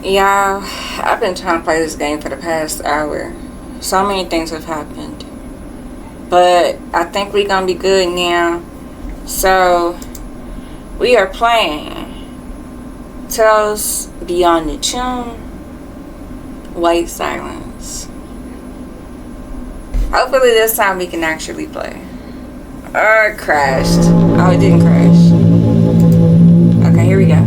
Yeah, I've been trying to play this game for the past hour. So many things have happened. But I think we're gonna be good now. So, we are playing Tales Beyond the Tomb, White Silence. Hopefully this time we can actually play. Oh, it crashed. Oh, it didn't crash. Okay, here we go.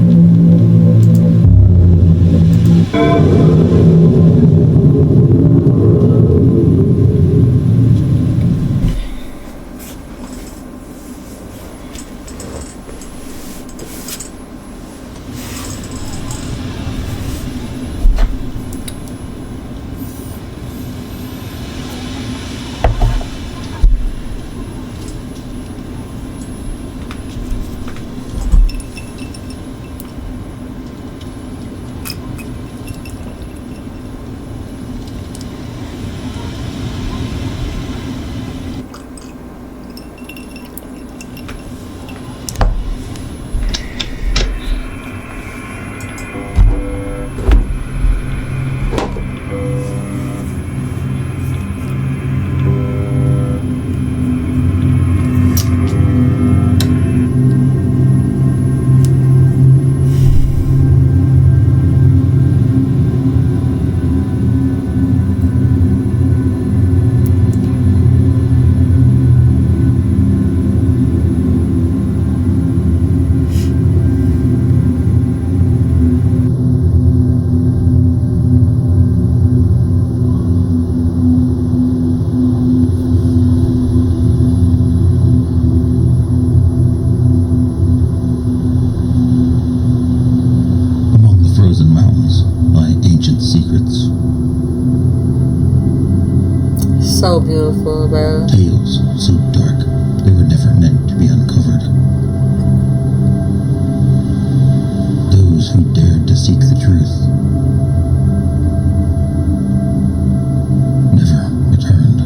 So beautiful, bro. Tales so dark, they were never meant to be uncovered. Those who dared to seek the truth never returned.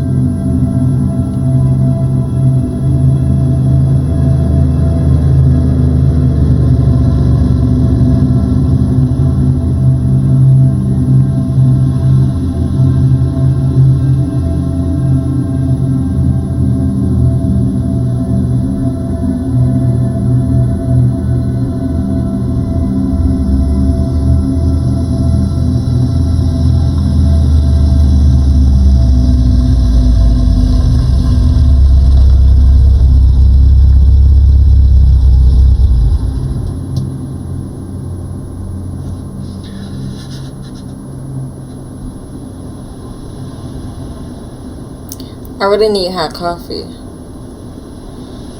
I really need hot coffee.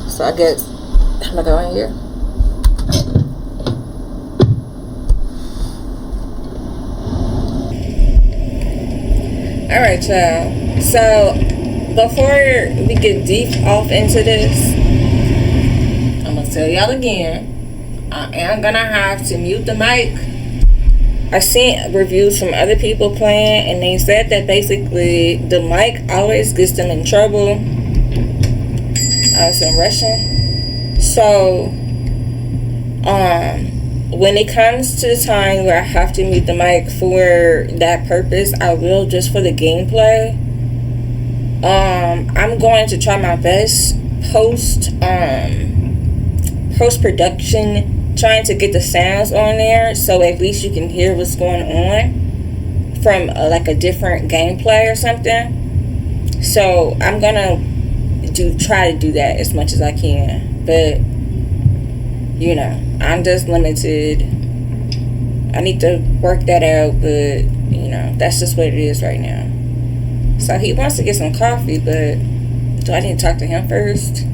So I guess I'm gonna go in here. Alright, y'all. So before we get deep off into this, I'm gonna tell y'all again, I am gonna have to mute the mic. I seen reviews from other people playing, and they said that basically the mic always gets them in trouble. I was in Russian. So, when it comes to the time where I have to mute the mic for that purpose, I will, just for the gameplay. I'm going to try my best post-production, trying to get the sounds on there so at least you can hear what's going on from like a different gameplay or something. So I'm gonna try to do that as much as I can, but you know, I'm just limited. I need to work that out, but you know, that's just what it is right now. So he wants to get some coffee, but do I need to talk to him first?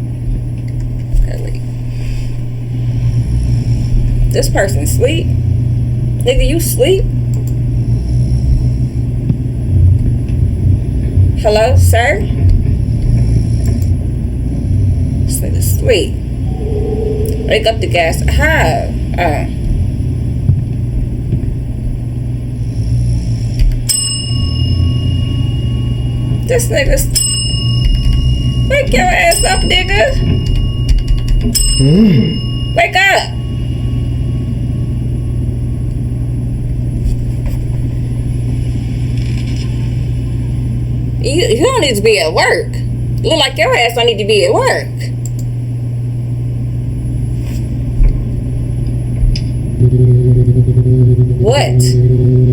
Okay, wait. This person sleep? Nigga, you sleep? Hello, sir? This nigga sleep. Wake up the gas. How? This nigga's... Wake your ass up, nigga. Wake up. You don't need to be at work. Look like your ass don't need to be at work. What?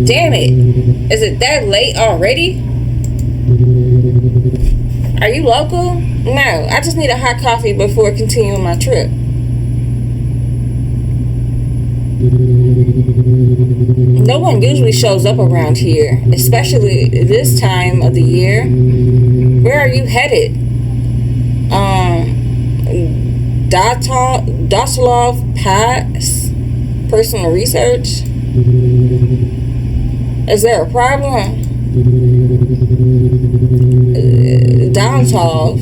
Damn it. Is it that late already? Are you local? No, I just need a hot coffee before continuing my trip. No one usually shows up around here, especially this time of the year. Where are you headed? Dyatlov Pass? Personal research? Is there a problem? Dyatlov.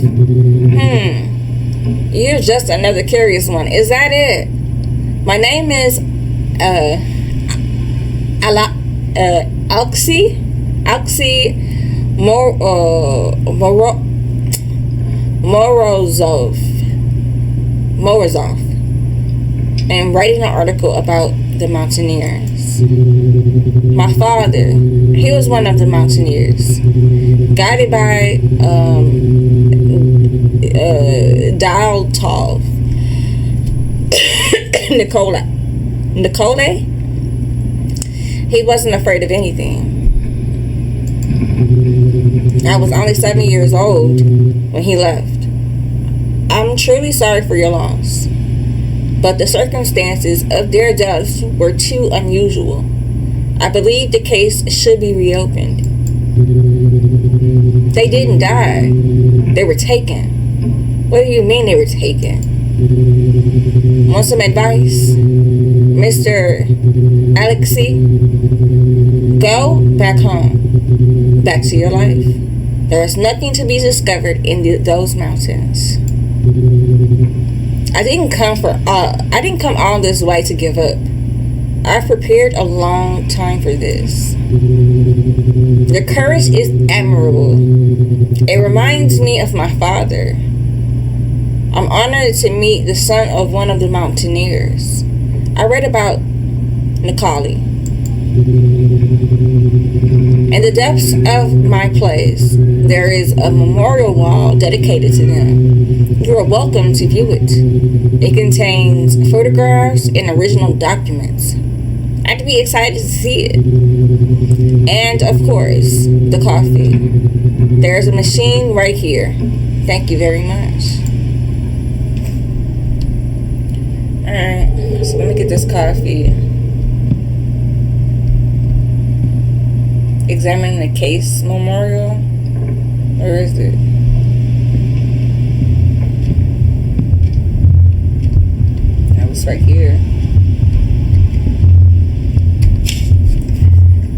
You're just another curious one. Is that it? My name is Alexei Morozov. And writing an article about the mountaineers. My father, he was one of the mountaineers, guided by Dyatlov Nicole. He wasn't afraid of anything. I was only 7 years old when he left. I'm truly sorry for your loss, but the circumstances of their deaths were too unusual. I believe the case should be reopened. They didn't die. They were taken. What do you mean they were taken? Want some advice, Mr. Alexei? Go back home. Back to your life. There is nothing to be discovered in those mountains. I didn't come all this way to give up. I've prepared a long time for this. Your courage is admirable. It reminds me of my father. I'm honored to meet the son of one of the mountaineers. I read about Nicole. In the depths of my place, there is a memorial wall dedicated to them. You are welcome to view it. It contains photographs and original documents. I'd be excited to see it. And, of course, the coffee. There's a machine right here. Thank you very much. Alright, so let me get this coffee. Examine the case memorial. Where is it? That was right here.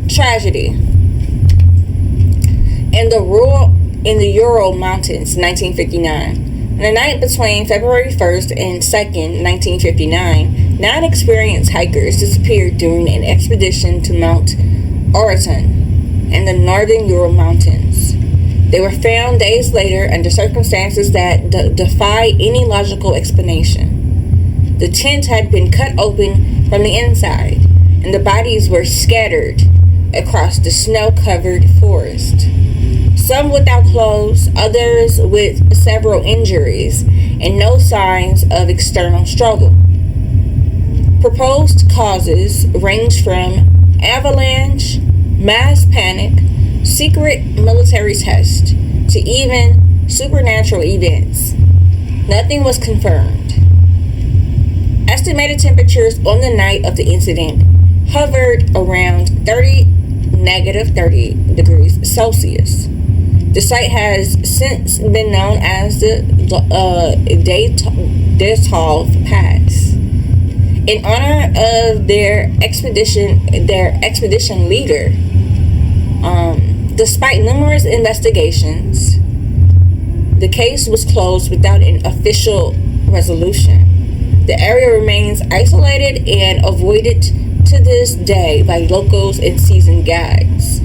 Tragedy. In the Ural Mountains, 1959. On the night between February 1st and 2nd, 1959, 9 experienced hikers disappeared during an expedition to Mount Oraton in the northern Ural Mountains. They were found days later under circumstances that defy any logical explanation. The tent had been cut open from the inside, and the bodies were scattered across the snow-covered forest. Some without clothes, others with several injuries, and no signs of external struggle. Proposed causes range from avalanche, mass panic, secret military test, to even supernatural events. Nothing was confirmed. Estimated temperatures on the night of the incident hovered around negative 30 degrees Celsius. The site has since been known as the Dyatlov Pass. In honor of their expedition leader, despite numerous investigations, the case was closed without an official resolution. The area remains isolated and avoided to this day by locals and seasoned guides.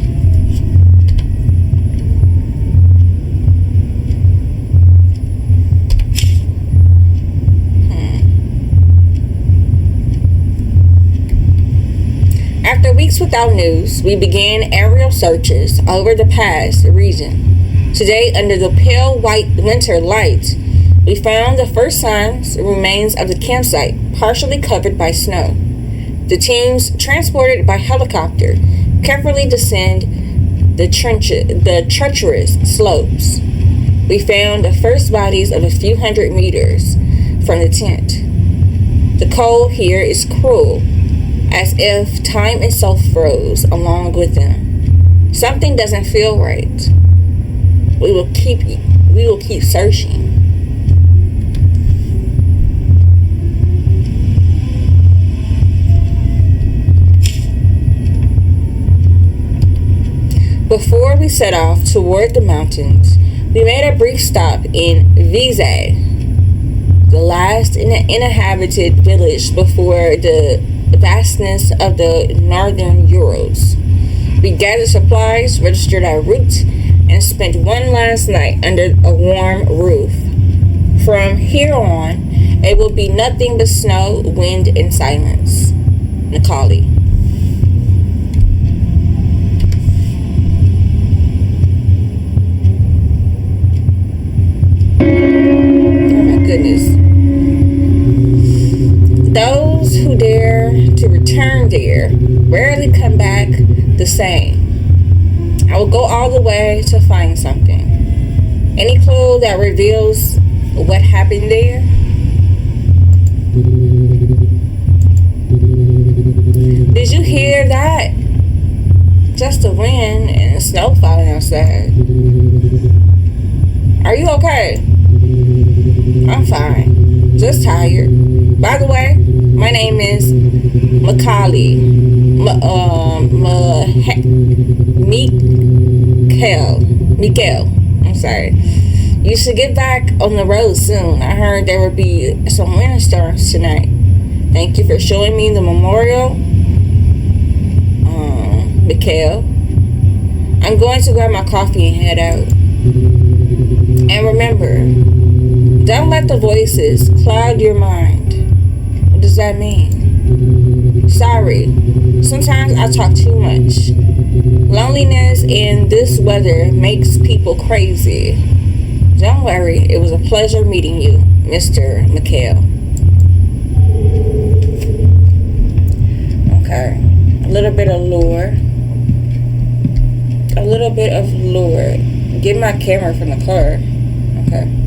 After weeks without news, we began aerial searches over the pass region. Today, under the pale white winter light, we found the first signs and remains of the campsite, partially covered by snow. The teams, transported by helicopter, carefully descend the treacherous slopes. We found the first bodies of a few hundred meters from the tent. The cold here is cruel, as if time itself froze along with them. Something doesn't feel right. We will keep searching. Before we set off toward the mountains, we made a brief stop in Vizay, the last inhabited village before the vastness of the northern Urals. We gathered supplies, registered our route, and spent one last night under a warm roof. From here on, it will be nothing but snow, wind, and silence. Nikali. Goodness. Those who dare to return there rarely come back the same. I will go all the way to find something. Any clue that reveals what happened there? Did you hear that? Just the wind and snow falling outside. Are you okay? I'm fine. Just tired. By the way, my name is Mikhail. Mikhail. I'm sorry. You should get back on the road soon. I heard there would be some windstorms tonight. Thank you for showing me the memorial, Mikhail. I'm going to grab my coffee and head out. And remember, don't let the voices cloud your mind. What does that mean? Sorry, sometimes I talk too much. Loneliness in this weather makes people crazy. Don't worry, it was a pleasure meeting you, Mr. Mikhail. Okay, a little bit of lure. Get my camera from the car. Okay.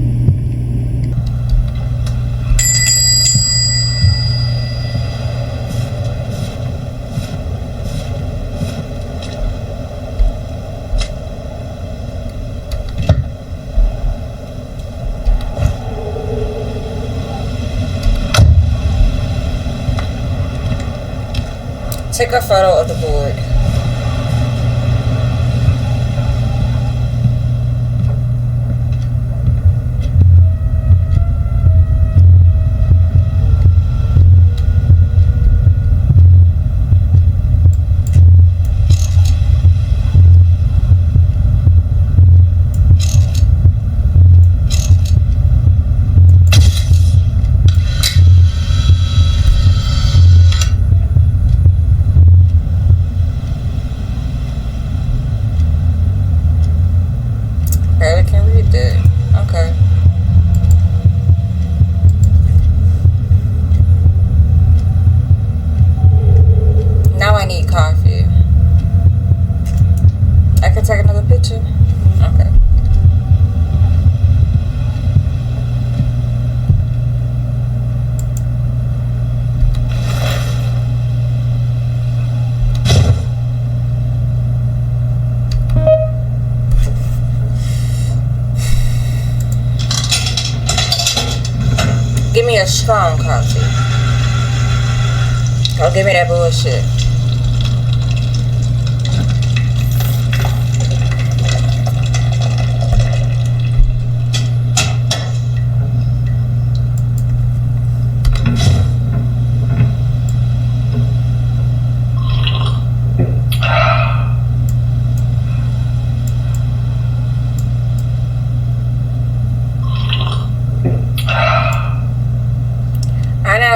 Take a photo of the board. Give me a strong coffee. Don't give me that bullshit.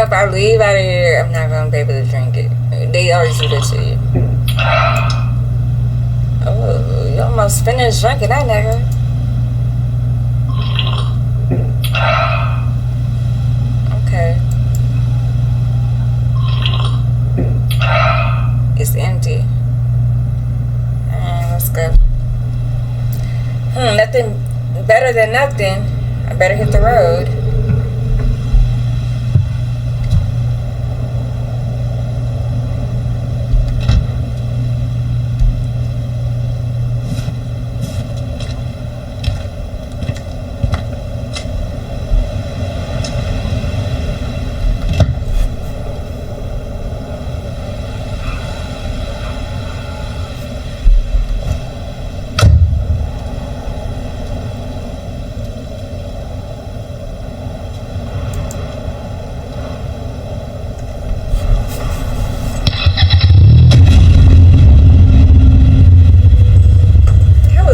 If I leave out of here, I'm not going to be able to drink it. They always do that to you. Oh, you almost finished drinking that, nigga. Okay. It's empty. Let's go. Nothing better than nothing. I better hit the road.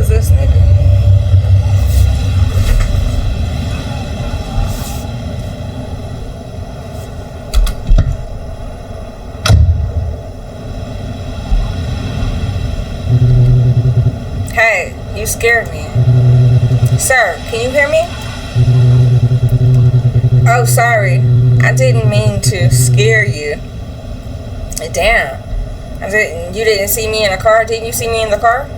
This nigga. Hey, you scared me. Sir, can you hear me? Oh, sorry. I didn't mean to scare you. Damn. You didn't see me in a car? Didn't you see me in the car?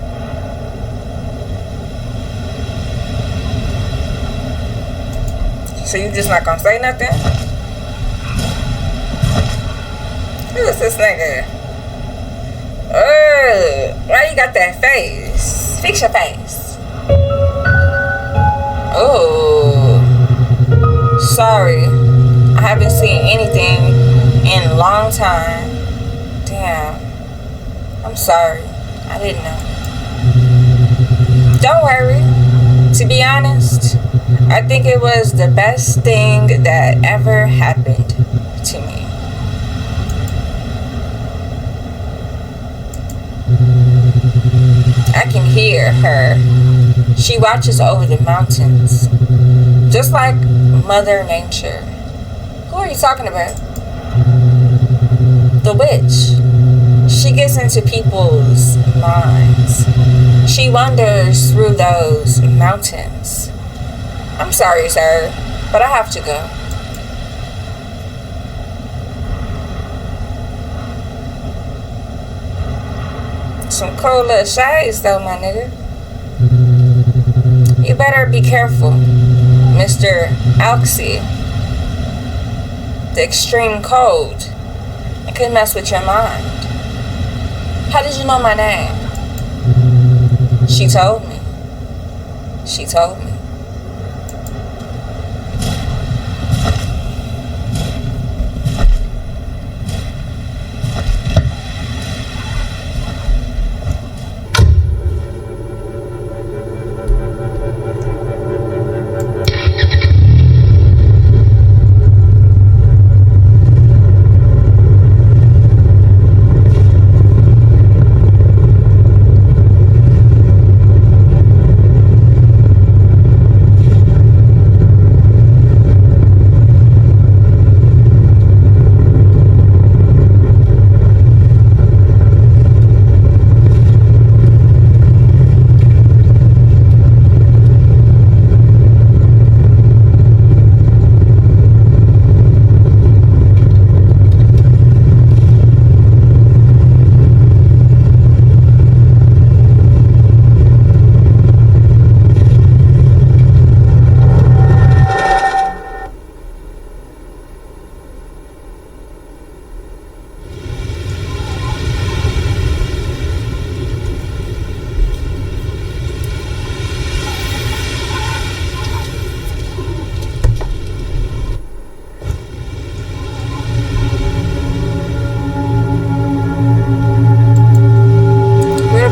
So you just not gonna say nothing? Who is this nigga? Why you got that face? Fix your face. Oh, sorry. I haven't seen anything in a long time. Damn. I'm sorry. I didn't know. Don't worry. To be honest, I think it was the best thing that ever happened to me. I can hear her. She watches over the mountains, just like Mother Nature. Who are you talking about? The witch. She gets into people's minds. She wanders through those mountains. I'm sorry, sir, but I have to go. Some cool little shades, though, my nigga. You better be careful, Mr. Alxie. The extreme cold, it could mess with your mind. How did you know my name? She told me. She told me.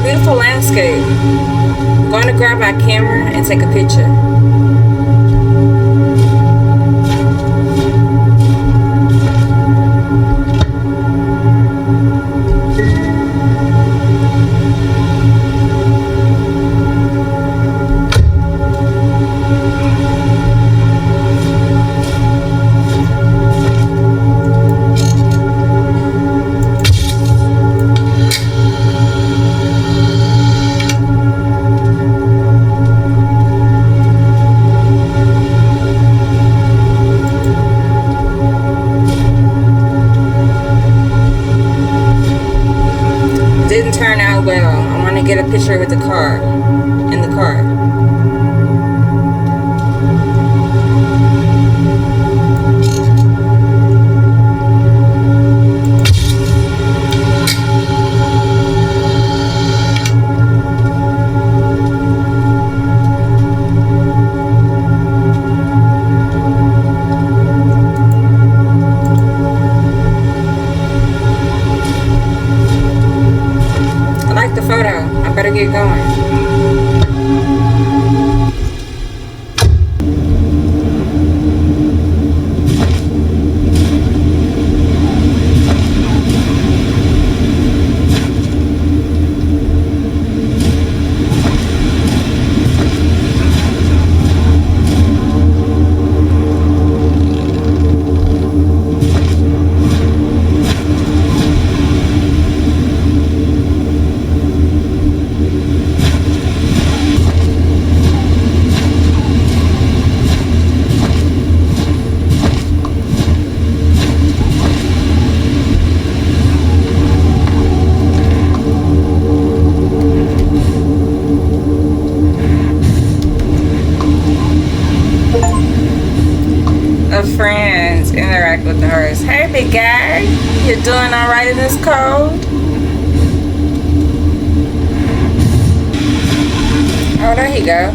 Beautiful landscape. I'm going to grab my camera and take a picture. get a picture with the car, in the car. The photo. I better get going. Friends interact with the horse. Hey, big guy, you doing all right in this cold? Oh, there you go.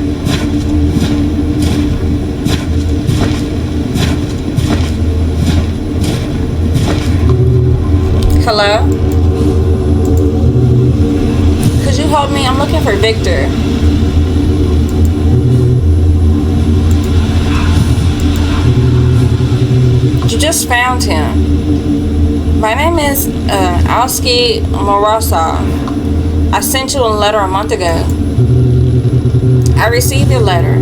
Hello? Could you help me? I'm looking for Victor. You just found him. My name is Alski Morozov. I sent you a letter a month ago. I received your letter.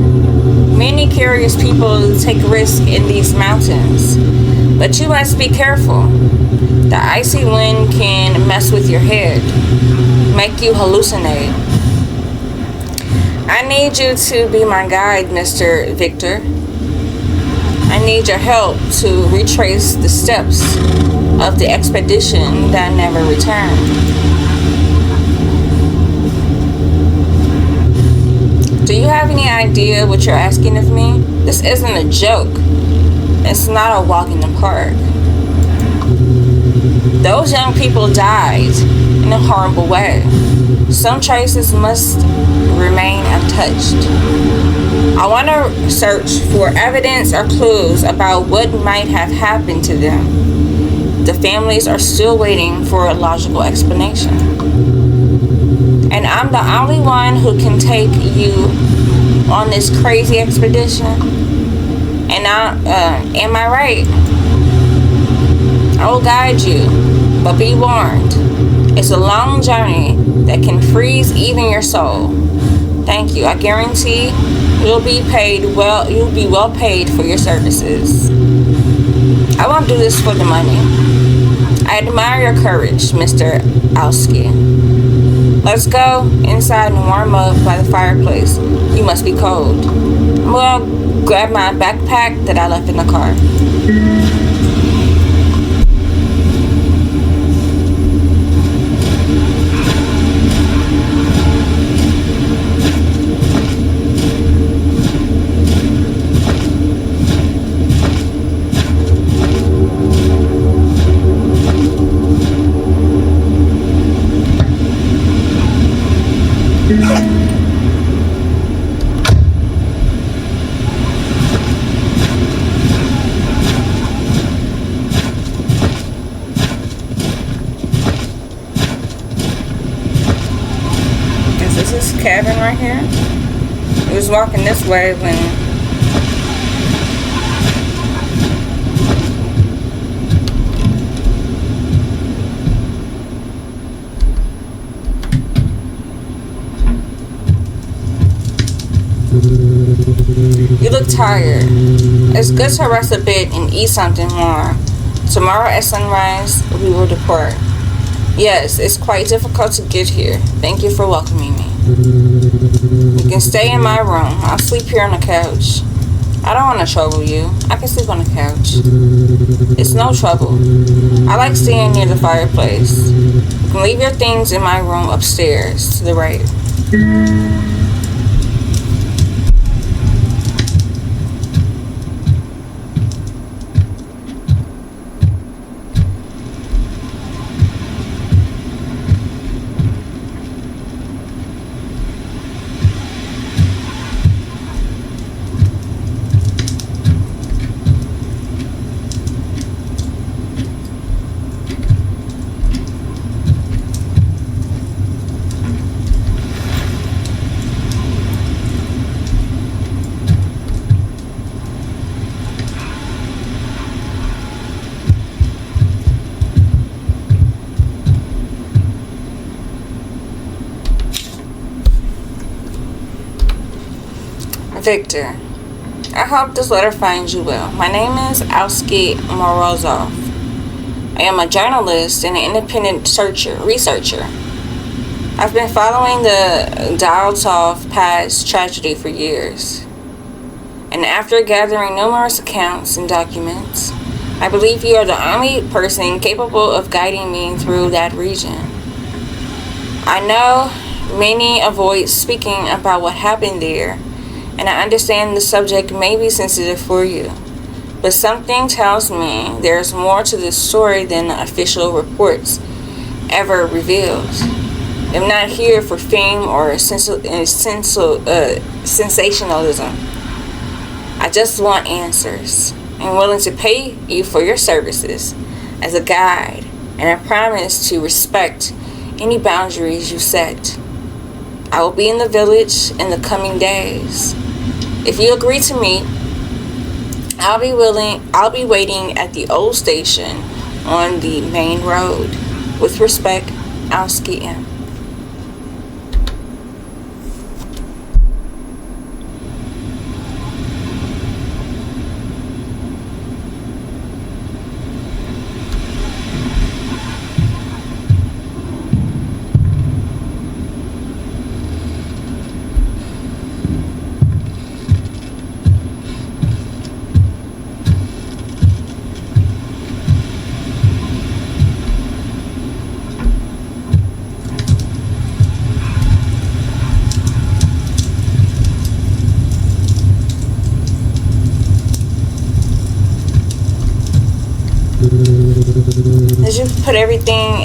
Many curious people take risks in these mountains, but you must be careful. The icy wind can mess with your head, make you hallucinate. I need you to be my guide, Mr. Victor. I need your help to retrace the steps of the expedition that never returned. Do you have any idea what you're asking of me? This isn't a joke. It's not a walk in the park. Those young people died in a horrible way. Some traces must remain untouched. I want to search for evidence or clues about what might have happened to them. The families are still waiting for a logical explanation. And I'm the only one who can take you on this crazy expedition. And am I right? I will guide you, but be warned. It's a long journey that can freeze even your soul. Thank you. I guarantee you'll be well paid for your services. I won't do this for the money. I admire your courage, Mr. Alski. Let's go inside and warm up by the fireplace. You must be cold. I'm gonna grab my backpack that I left in the car. Is this cabin right here? It was walking this way when you look tired. It's good to rest a bit and eat something more. Tomorrow at sunrise, we will depart. Yes, it's quite difficult to get here. Thank you for welcoming me. You can stay in my room. I'll sleep here on the couch. I don't want to trouble you. I can sleep on the couch. It's no trouble. I like staying near the fireplace. You can leave your things in my room upstairs to the right. Victor, I hope this letter finds you well. My name is Alsky Morozov. I am a journalist and an independent researcher. I've been following the Dyatlov Pass tragedy for years. And after gathering numerous accounts and documents, I believe you are the only person capable of guiding me through that region. I know many avoid speaking about what happened there, and I understand the subject may be sensitive for you, but something tells me there's more to this story than the official reports ever revealed. I'm not here for fame or sensationalism. I just want answers. I'm willing to pay you for your services as a guide, and I promise to respect any boundaries you set. I will be in the village in the coming days. If you agree to meet, I'll be waiting at the old station on the main road. With respect, Alsky M. Did you put everything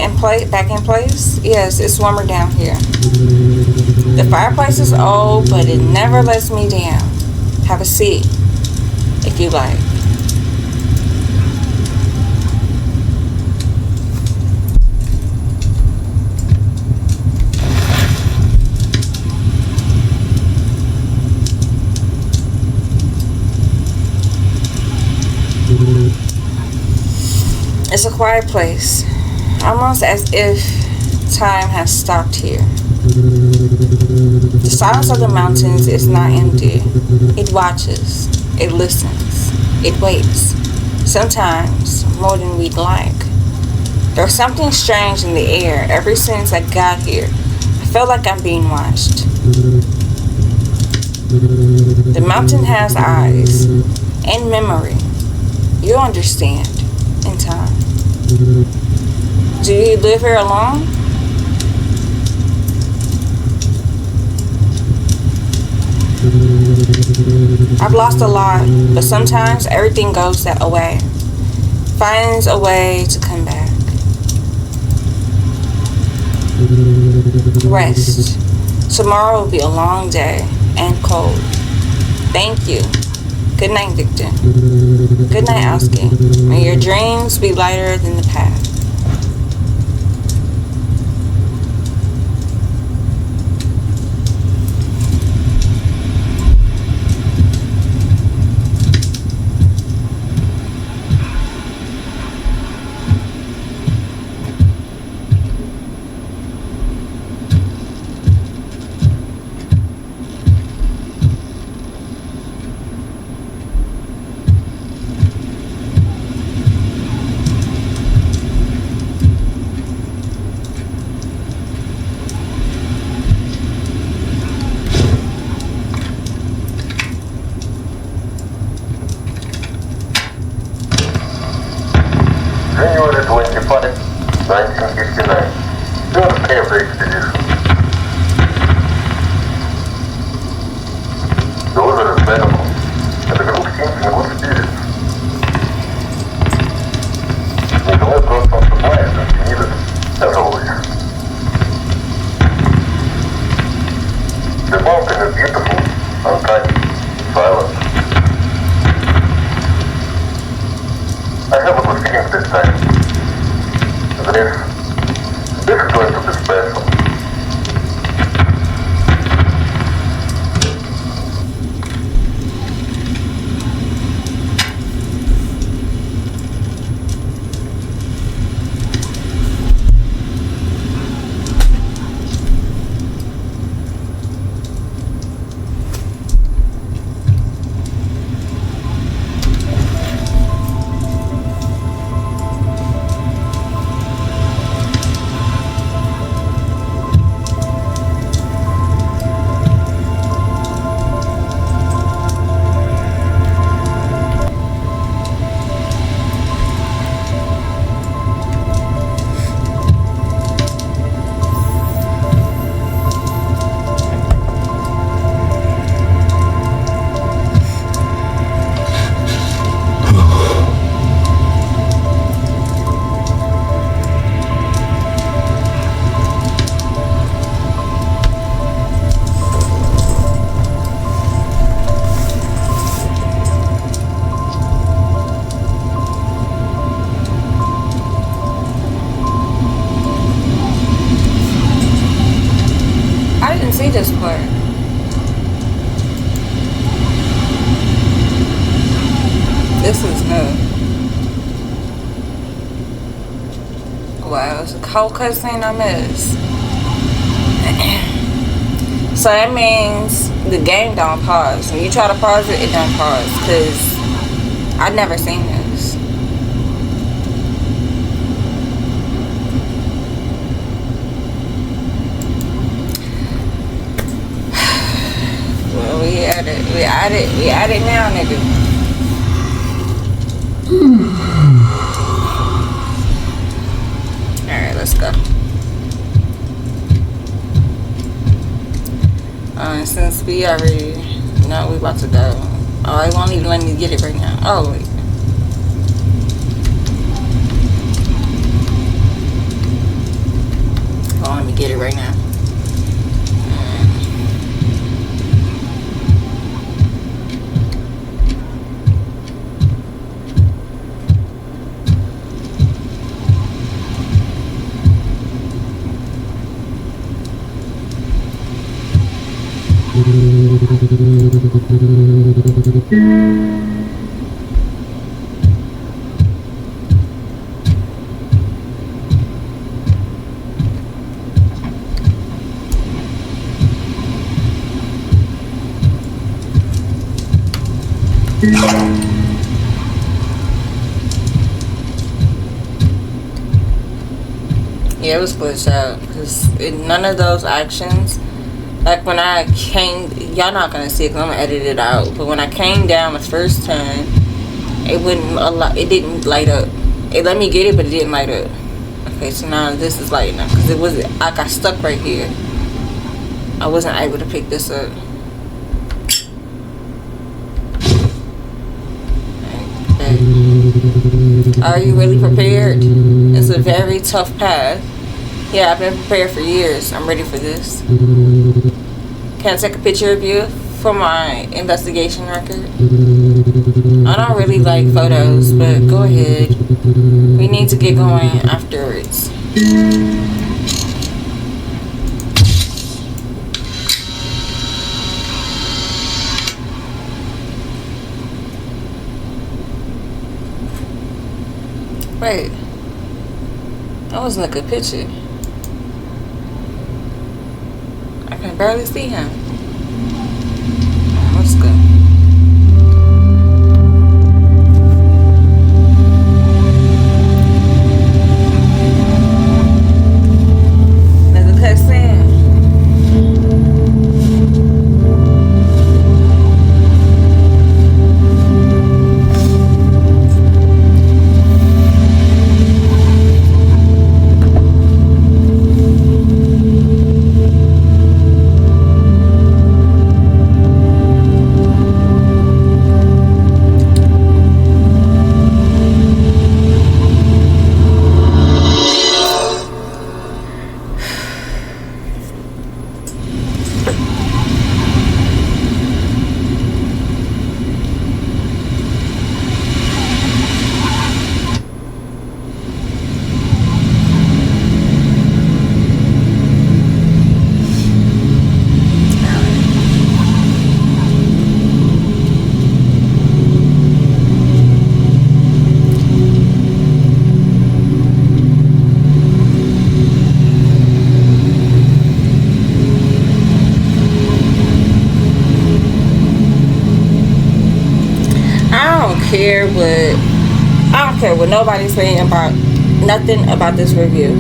back in place? Yes, it's warmer down here. The fireplace is old, but it never lets me down. Have a seat, if you like. It's a quiet place, almost as if time has stopped here. The silence of the mountains is not empty. It watches, it listens, it waits, sometimes more than we'd like. There's something strange in the air. Ever since I got here, I felt like I'm being watched. The mountain has eyes and memory. You'll understand in time. Do you live here alone? I've lost a lot, but sometimes everything goes that away. Finds a way to come back. Rest. Tomorrow will be a long day and cold. Thank you. Good night, Victor. Good night, Alsky. May your dreams be lighter than the path. 1959. Do you understand the expedition? Those are incredible, and the group seems in good spirits. Nikolai brought some supplies that he needed, as always. The mountain is beautiful, untouched, silent. I have a good feeling this time. This is going to be special. See this part. This is new. Wow, it's a whole cutscene I missed. So that means the game don't pause. When you try to pause it, it don't pause. Cause I've never seen this. We at it now, nigga. Alright, let's go. Since we already know we about to go. Oh, it won't even let me get it right now. Oh, wait. Oh, let me get it right now. Yeah, it was glitched out because none of those actions, like when I came, y'all not gonna see it because I'm gonna edit it out, but when I came down the first time, it didn't light up. It let me get it, but it didn't light up. Okay, so now this is lighting up because I got stuck right here. I wasn't able to pick this up. Okay. Are you really prepared? It's a very tough path. Yeah, I've been prepared for years. I'm ready for this. Can I take a picture of you for my investigation record? I don't really like photos, but go ahead. We need to get going afterwards. Wait. That wasn't a good picture. I can barely see him. Let's go. There's a cutscene. care what nobody's saying about nothing about this review.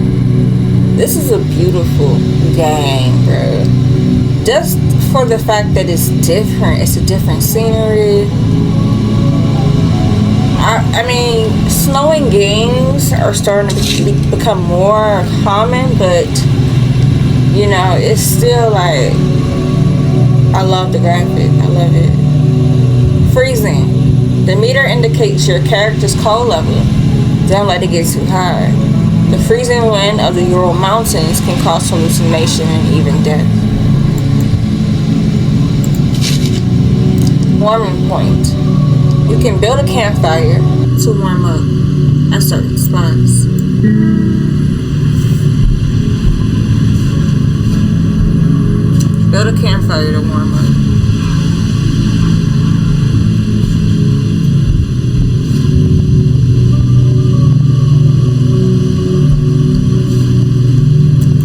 This is a beautiful game, bro. Just for the fact that it's different. It's a different scenery. I mean, snowing games are starting to become more common, but you know, it's still like, I love the graphic. I love it. Freezing. The meter indicates your character's cold level. Don't let it get too high. The freezing wind of the Ural Mountains can cause hallucination and even death. Warming point. You can build a campfire to warm up at certain spots. Build a campfire to warm up.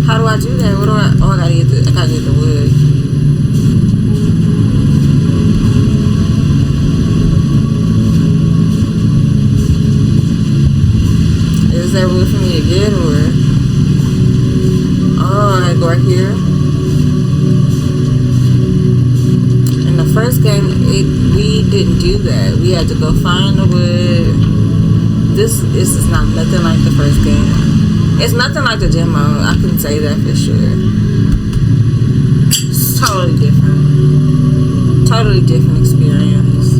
How do I do that? What do I? Oh, I gotta get the wood. Is there wood for me to get, or? Oh, I go right here. In the first game, we didn't do that. We had to go find the wood. This is not nothing like the first game. It's nothing like the demo. I can say that for sure. It's totally different. Totally different experience.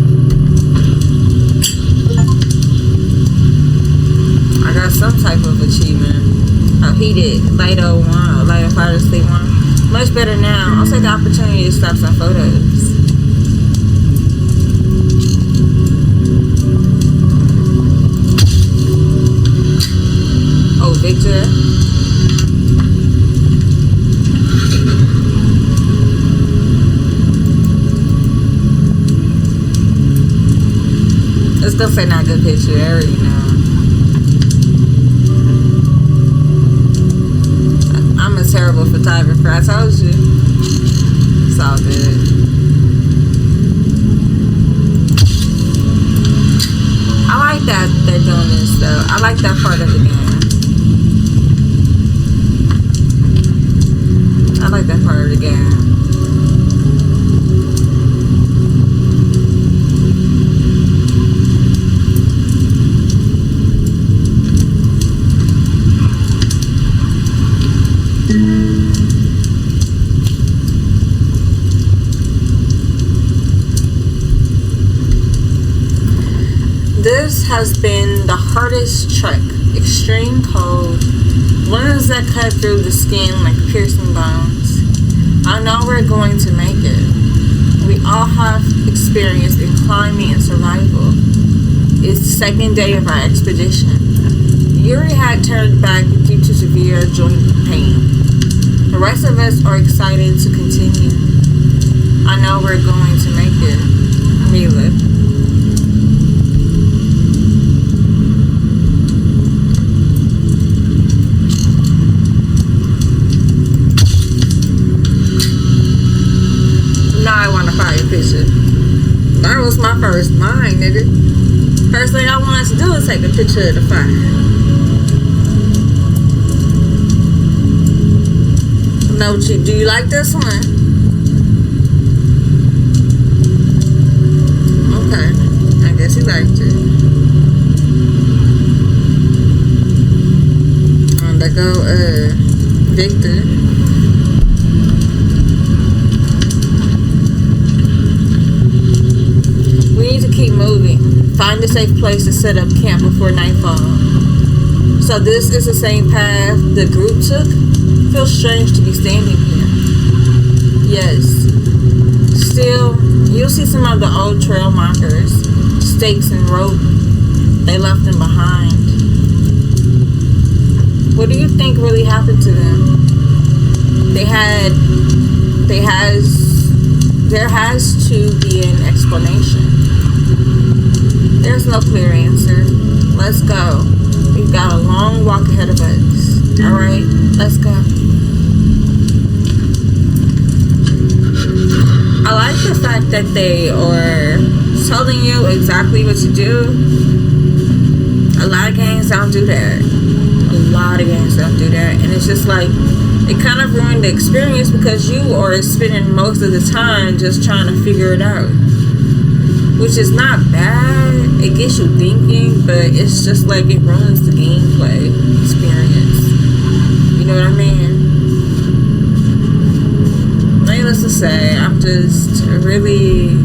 I got some type of achievement. Oh, he did. Lido 1 or Lido Fire Sleep 1. Much better now. I'll take the opportunity to stop some photos. Oh, Victor. It's gonna say not good picture. I already know. I'm a terrible photographer. I told you. It's all good. I like that they're doing this though. I like that part of the game. I like that part of the game. This has been the hardest trek. Extreme cold. Winds that cut through the skin like piercing bones. I know we're going to make it. We all have experience in climbing and survival. It's the second day of our expedition. Yuri had turned back due to severe joint pain. The rest of us are excited to continue. I know we're going to make it. Mila. Picture. That was my first mind, nigga. First thing I wanted to do is take a picture of the fire. No, do you like this one? Okay, I guess he liked it. There go, Victor. Keep moving. Find a safe place to set up camp before nightfall. So this is the same path the group took? Feels strange to be standing here. Yes. Still, you'll see some of the old trail markers, stakes and rope. They left them behind. What do you think really happened to them? There has to be an explanation. There's no clear answer. Let's go. We've got a long walk ahead of us. Alright, let's go. I like the fact that they are telling you exactly what to do. A lot of games don't do that. A lot of games don't do that. And it's just like, it kind of ruined the experience because you are spending most of the time just trying to figure it out. Which is not bad. It gets you thinking, but it's just like it ruins the gameplay experience. You know what I mean? Needless to say, I'm just really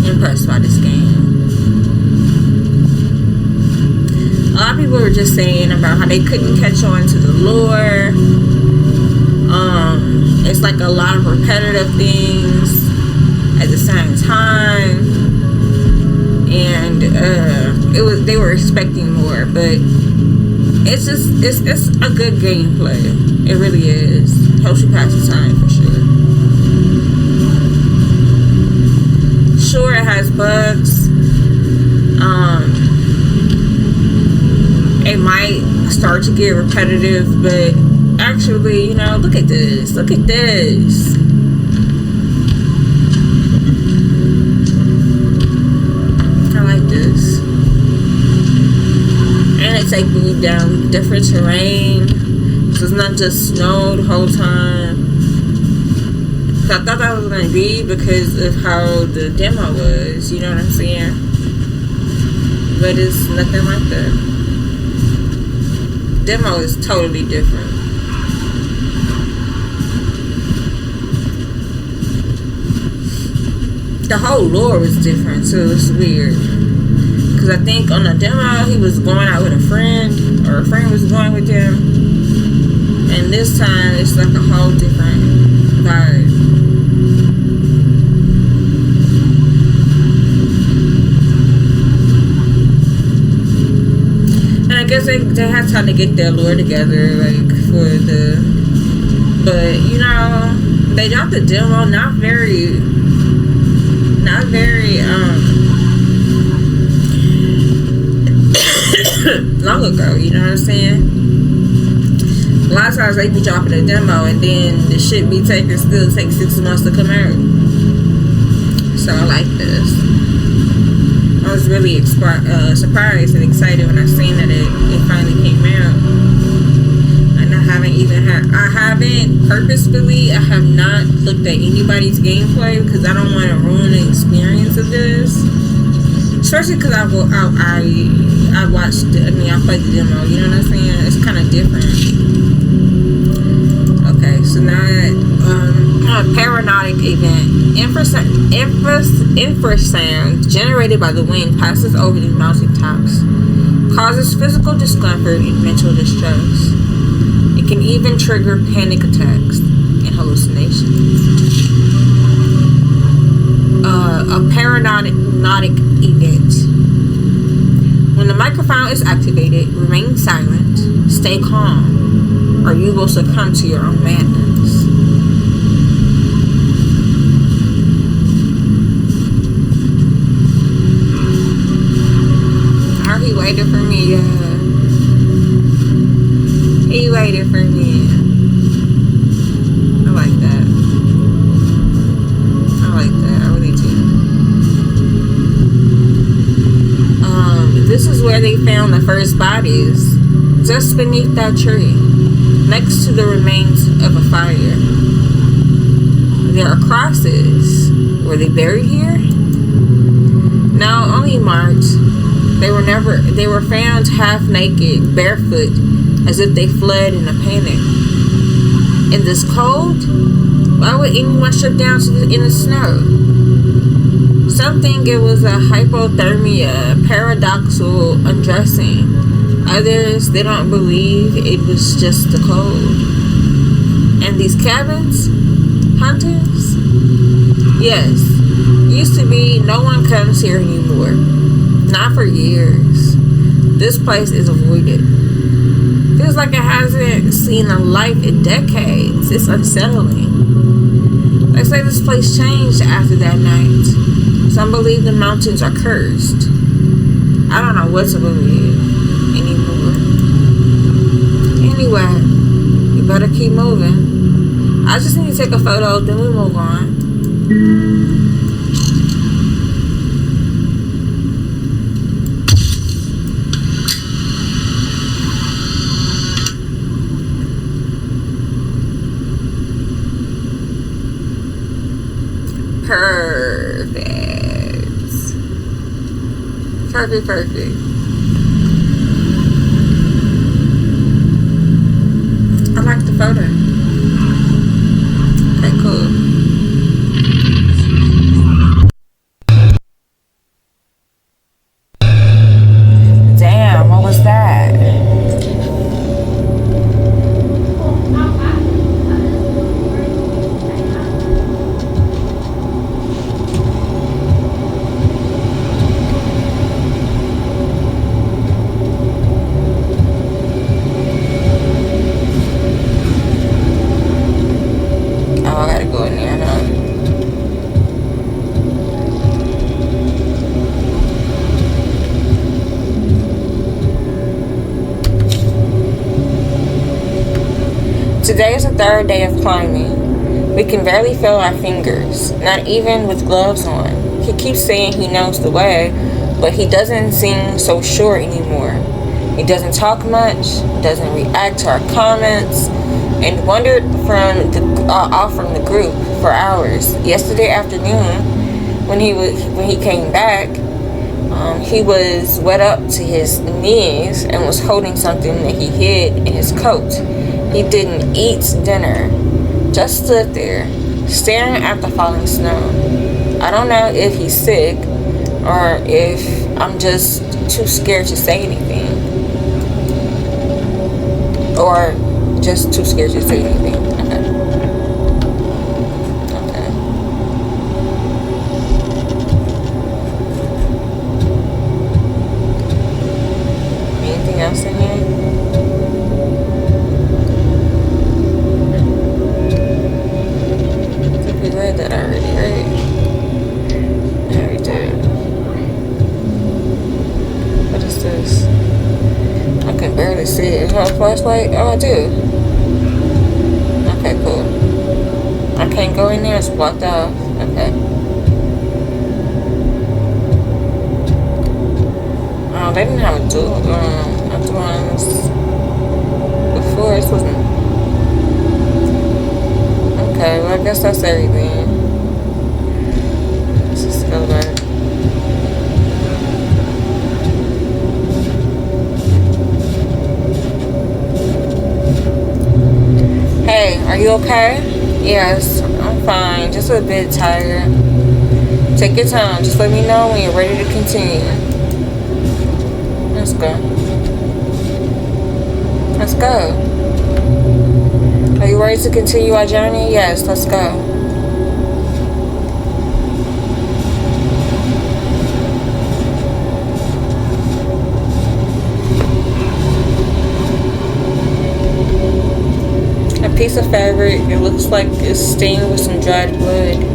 impressed by this game. A lot of people were just saying about how they couldn't catch on to the lore. It's like a lot of repetitive things at the same time, and they were expecting more, but it's a good gameplay. It really is. Helps you pass the time for sure. Sure, it has bugs. It might start to get repetitive, but actually, you know, look at this. Look at this. I like this. And it's taking you down different terrain. So it's not just snow the whole time. So I thought that was going to be because of how the demo was. You know what I'm saying? But it's nothing like that. Demo is totally different. The whole lore was different, so it's weird. Because I think on the demo, he was going out with a friend, or a friend was going with him. And this time, it's like a whole different vibe. And I guess they had time to get their lore together, like, for the... But, you know, they dropped the demo not very long ago, you know what I'm saying? A lot of times they be dropping a demo and then the shit be still take 6 months to come out. So I like this. I was really surprised and excited when I seen that it finally came out. And I have not looked at anybody's gameplay because I don't want to ruin the experience of this. Especially because I watched I played the demo, you know what I'm saying? It's kind of different. Okay, so now Paranautic event. Infrasound generated by the wind passes over the mountain tops, causes physical discomfort and mental distress. It can even trigger panic attacks and hallucinations. A paranautic event. When the microphone is activated, remain silent, stay calm, or you will succumb to your own madness. Oh, he waited for me, yeah. He waited for me. I like that. I really do. This is where they found the first bodies, just beneath that tree, next to the remains of a fire. There are crosses. Were they buried here? No, only marked. They were found half naked, barefoot, as if they fled in a panic. In this cold, why would anyone strip down in the snow? Some think it was a hypothermia, paradoxical undressing. Others, they don't believe it was just the cold. And these cabins? Hunters? Yes. Used to be, no one comes here anymore. Not for years. This place is avoided. Feels like it hasn't seen a light in decades. It's unsettling. They say this place changed after that night. Some believe the mountains are cursed. I don't know what to believe anymore. Anyway, you better keep moving. I just need to take a photo, then we move on. Perfect. Perfect. I like the photo. Okay, cool. Damn, what was that? Oh, I gotta go in there, huh? Today is the third day of climbing. We can barely feel our fingers, not even with gloves on. He keeps saying he knows the way, but he doesn't seem so sure anymore. He doesn't talk much, doesn't react to our comments, and wandered off from the group for hours. Yesterday afternoon, when he came back, he was wet up to his knees and was holding something that he hid in his coat. He didn't eat dinner, just stood there, staring at the falling snow. I don't know if he's sick or if I'm just too scared to say anything. Or just too scared to say anything. Okay. Anything else in here? I think we read that already, right? Yeah, we did. What is this? I can barely see it. Is that a flashlight? Oh, I do. Okay, cool. I can't go in there. It's blocked off. Okay. Oh, they didn't have a dual ones before. This wasn't. Okay, well, I guess that's everything. Let's just go back. Hey, are you okay? Yes, I'm fine. Just a bit tired. Take your time. Just let me know when you're ready to continue. Let's go. Let's go. Are you ready to continue our journey? Yes, let's go. A piece of fabric. It looks like it's stained with some dried blood.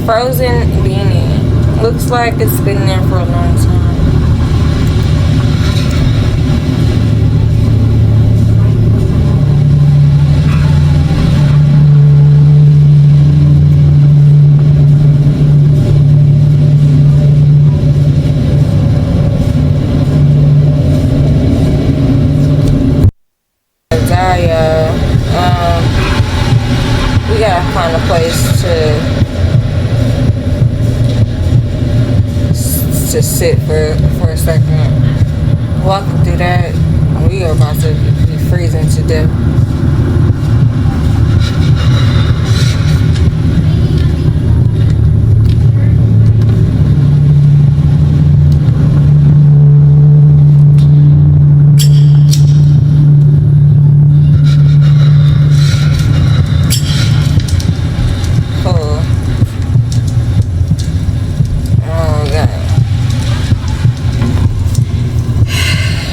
Frozen beanie. Looks like it's been there for a long time. We gotta find a place to sit for a second. Walking through that, we are about to be freezing to death.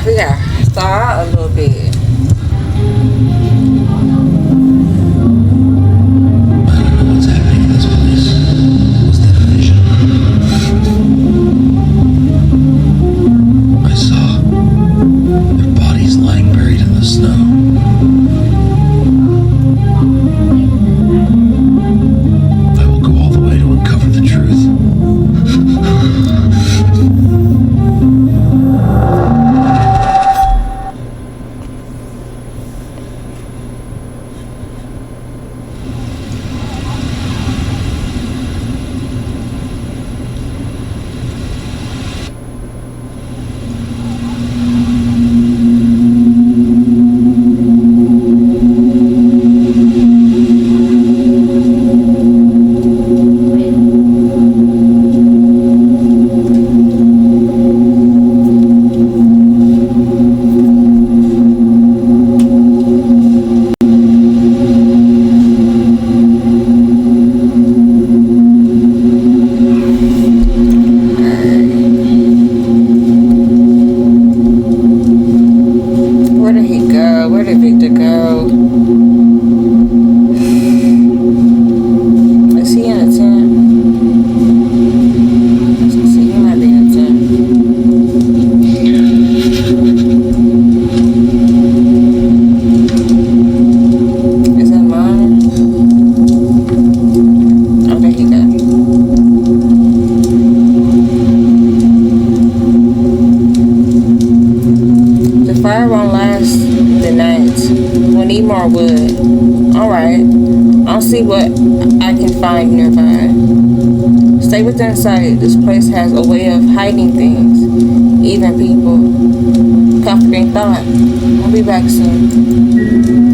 We got thaw a more wood. Alright. I'll see what I can find nearby. Stay within sight. This place has a way of hiding things. Even people. Comforting thought. I'll be back soon.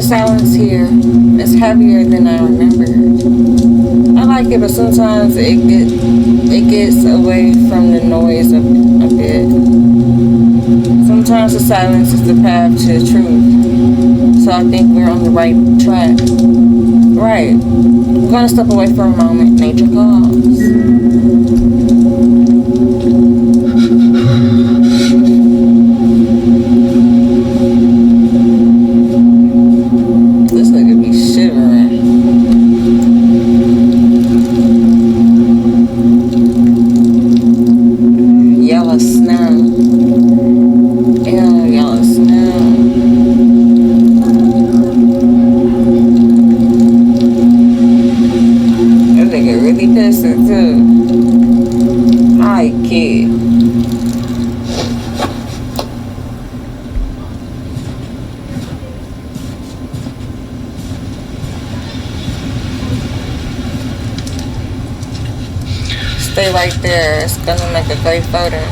Silence here is heavier than I remembered. I like it, but sometimes it gets away from the noise a bit. Sometimes the silence is the path to the truth. So I think we're on the right track. Right. I'm gonna step away for a moment. Nature calls. Stay right there. It's gonna make a great photo.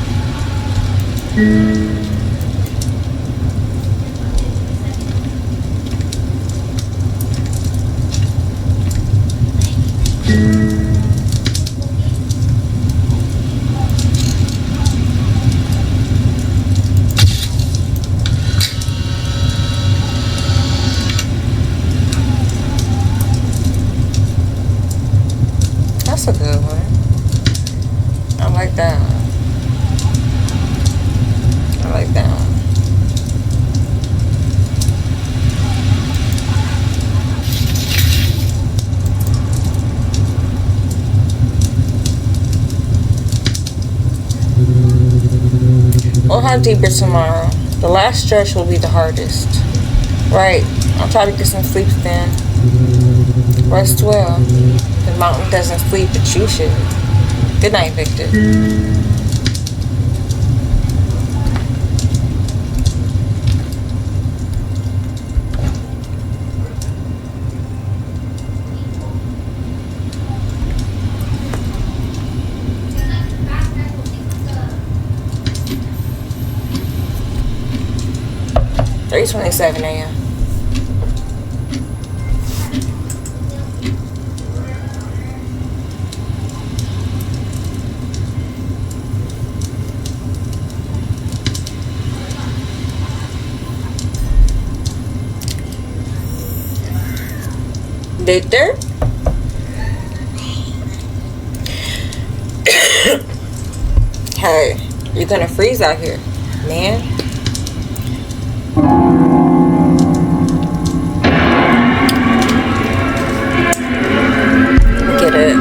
That's a good one. I like that one. I like that one. We'll hunt deeper tomorrow. The last stretch will be the hardest. Right. I'll try to get some sleep then. Rest well. Mountain doesn't sleep, but you should. Good night, Victor. $3:27 a.m. Victor? Hey, you're gonna freeze out here, man. Get it.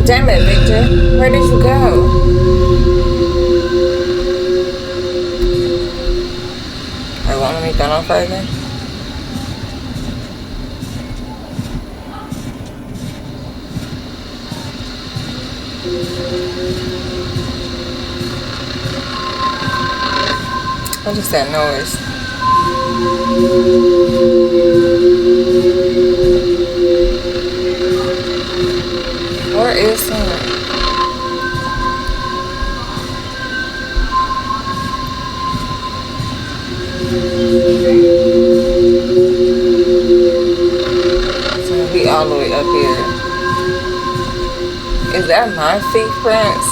Damn it, Victor. Where did you go? I won't let me go no further. What is that noise? Where is it? It's gonna be all the way up here. Is that my footprints?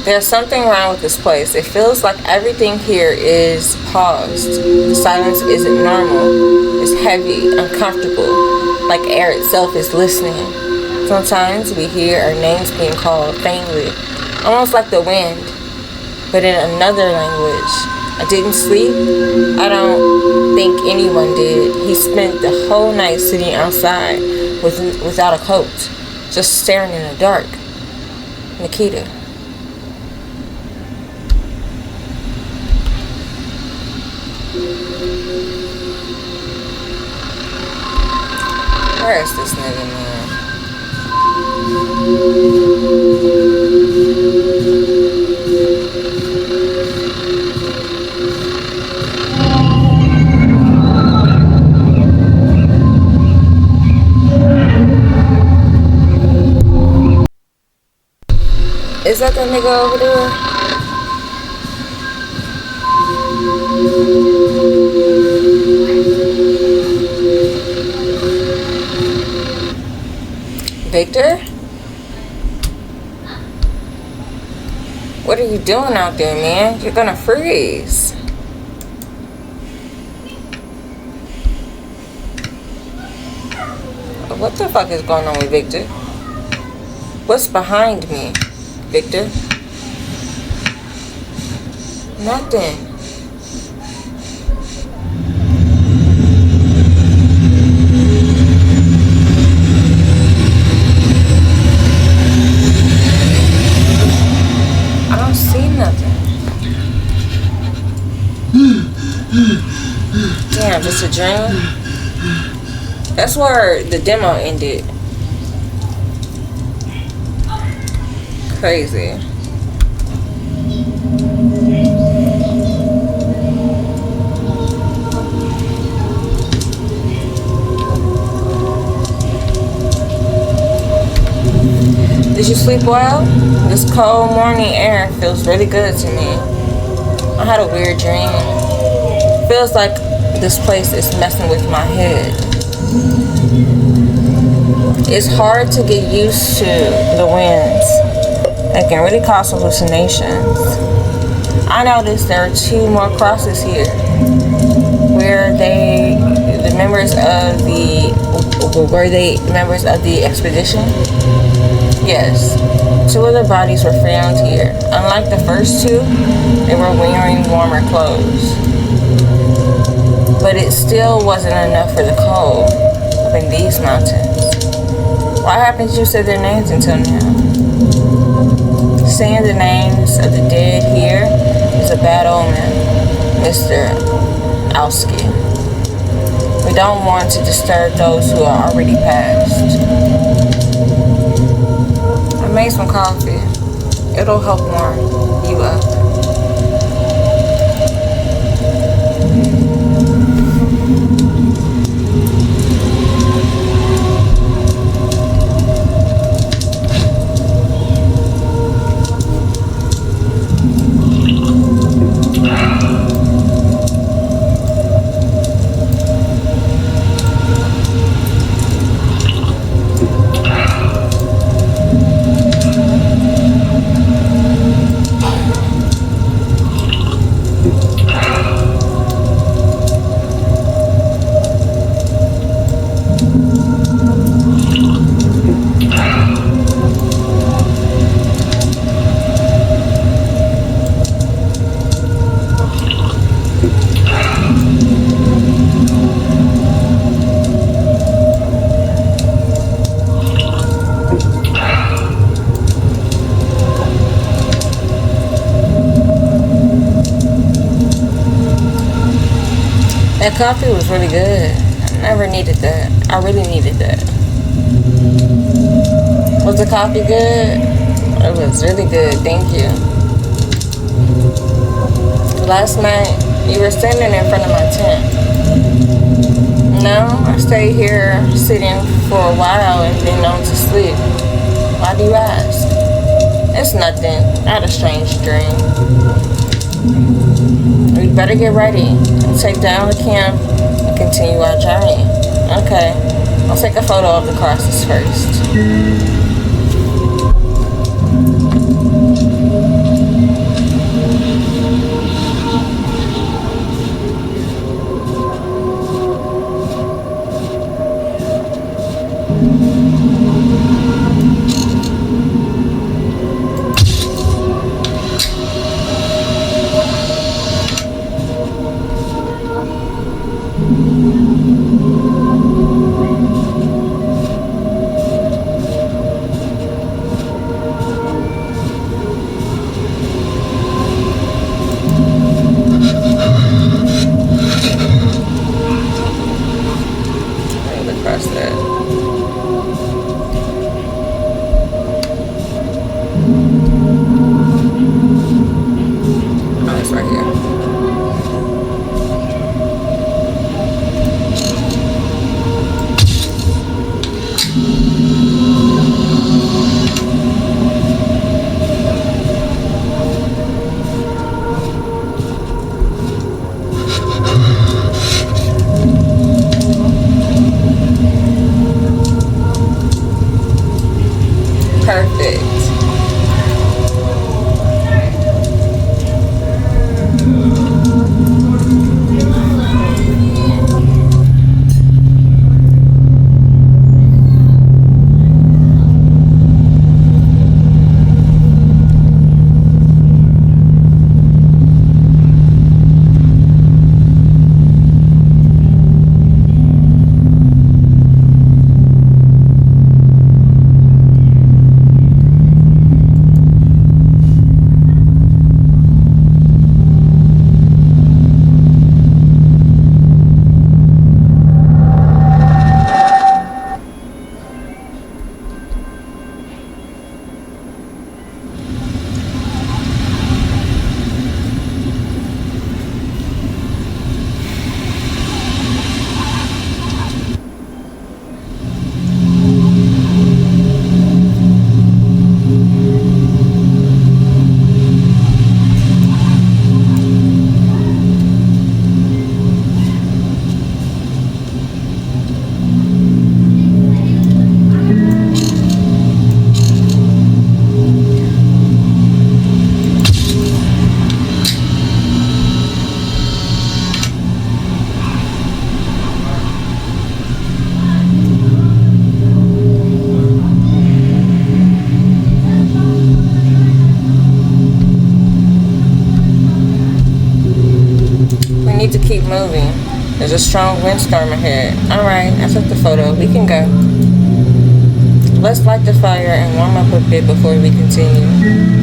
There's something wrong with this place. It feels like everything here is paused. The silence isn't normal. It's heavy, uncomfortable, like air itself is listening. Sometimes we hear our names being called faintly, almost like the wind, but in another language. I didn't sleep. I don't think anyone did. He spent the whole night sitting outside without a coat, just staring in the dark. Nikita. Where is this nigga, man? Is that the nigga over there? Victor? What are you doing out there, man? You're gonna freeze. What the fuck is going on with Victor? What's behind me, Victor? Nothing. Damn, just a dream? That's where the demo ended. Crazy. Did you sleep well? This cold morning air feels really good to me. I had a weird dream. Feels like this place is messing with my head. It's hard to get used to the winds. They can really cause hallucinations. I noticed there are 2 more crosses here where the members of the expedition? Yes, 2 of the bodies were found here. Unlike the first 2, they were wearing warmer clothes. But it still wasn't enough for the cold up in these mountains. Why haven't you said their names until now? Saying the names of the dead here is a bad omen, Mr. Alski. We don't want to disturb those who are already passed. I made some coffee. It'll help warm you up. That coffee was really good. I never needed that. I really needed that. Was the coffee good? It was really good. Thank you. Last night, you were standing in front of my tent. No, I stayed here sitting for a while and then on to sleep. Why do you ask? It's nothing. I had a strange dream. We better get ready and take down the camp and continue our journey. Okay, I'll take a photo of the crosses first. keep moving. There's a strong windstorm ahead. Alright, I took the photo. We can go. Let's light the fire and warm up a bit before we continue.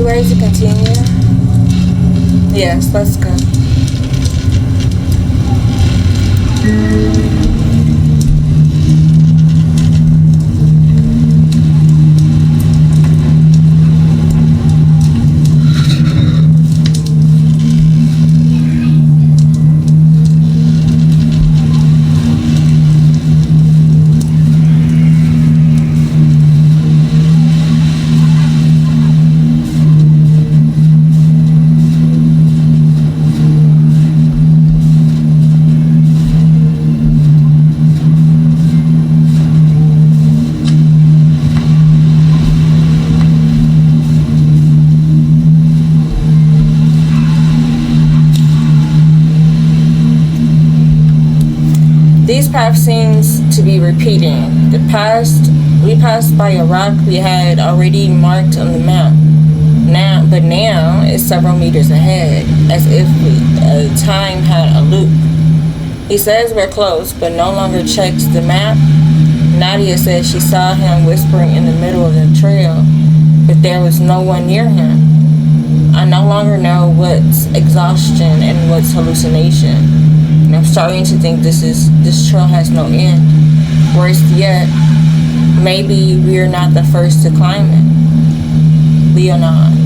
Ready to continue? Yes, let's go. These paths seems to be repeating. We passed by a rock we had already marked on the map. But now it's several meters ahead, as if time had a loop. He says we're close, but no longer checks the map. Nadia says she saw him whispering in the middle of the trail, but there was no one near him. I no longer know what's exhaustion and what's hallucination. And I'm starting to think this trail has no end. Worse yet, maybe we're not the first to climb it. Leonard.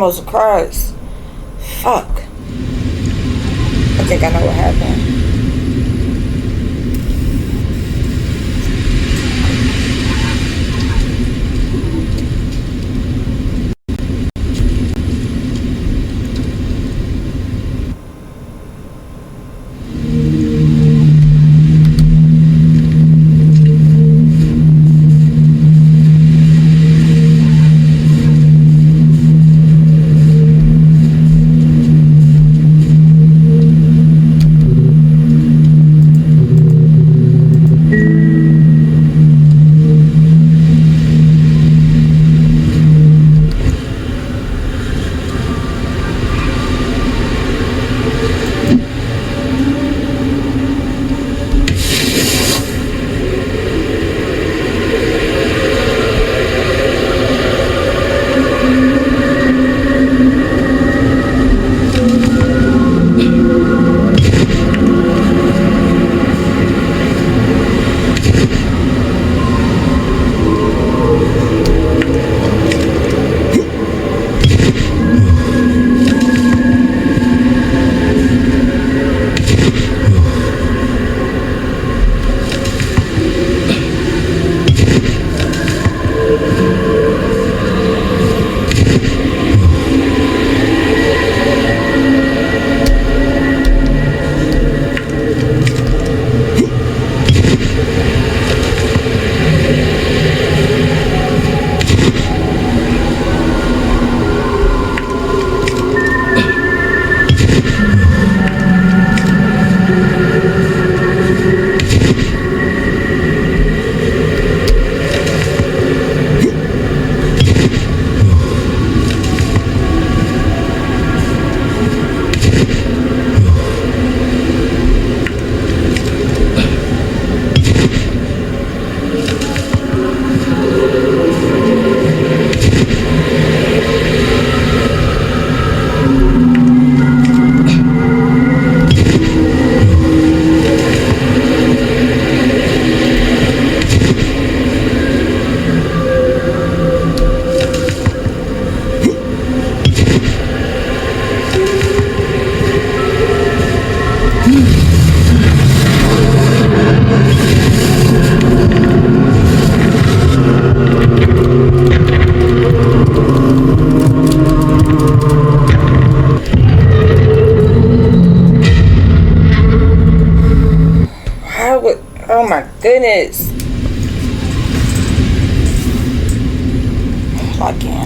almost across. Fuck. I think I know what happened. Oh my goodness. I can't.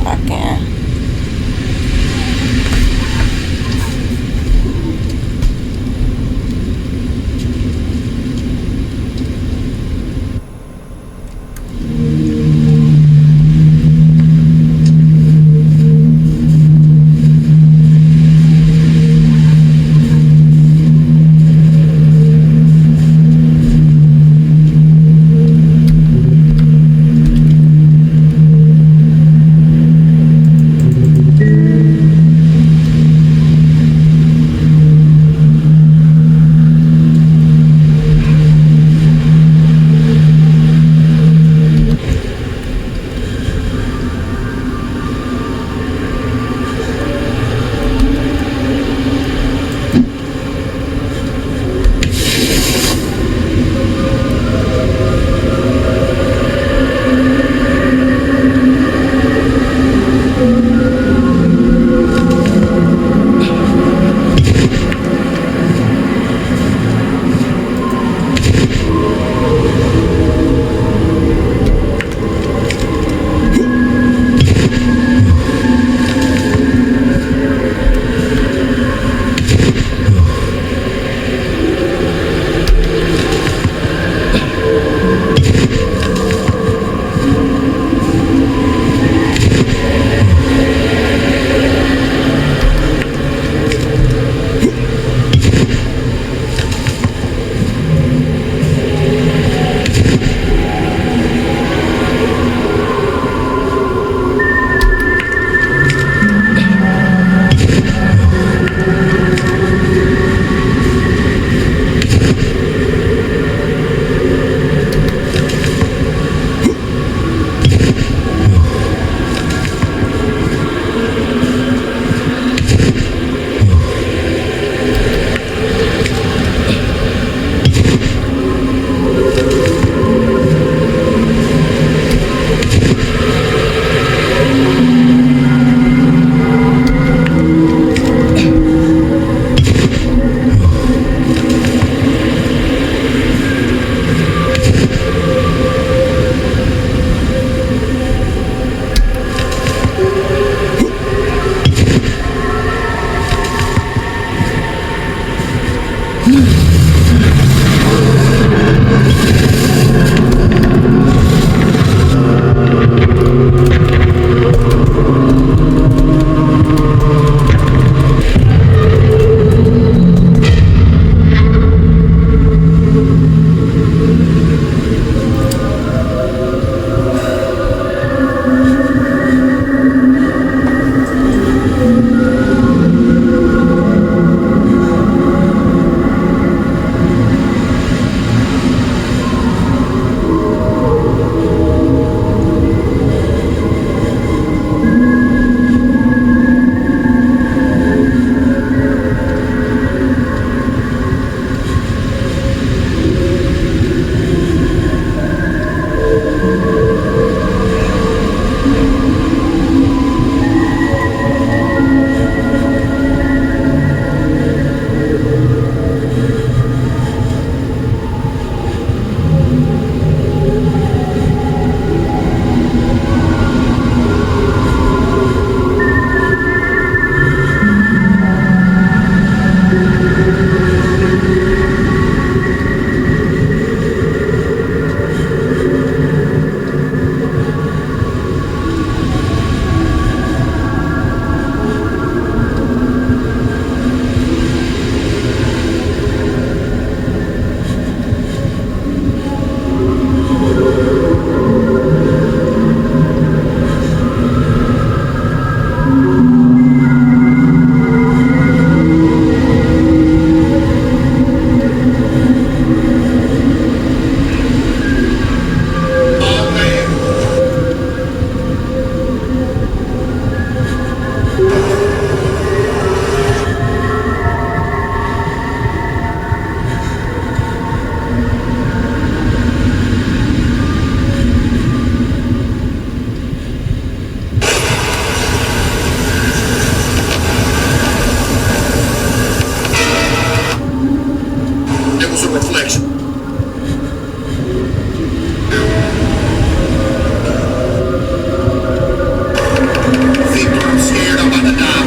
Victor, I'm scared. I'm about to die.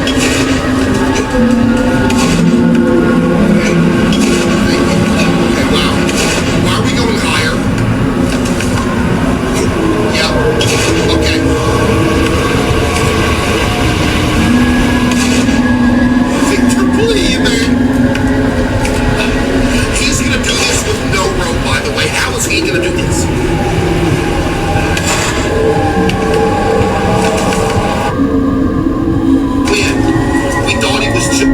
Okay, wow. Why are we going higher? Yeah. Okay. Victor, please, man. He's gonna do this with no rope, by the way. How is he gonna do this? We thought he was just...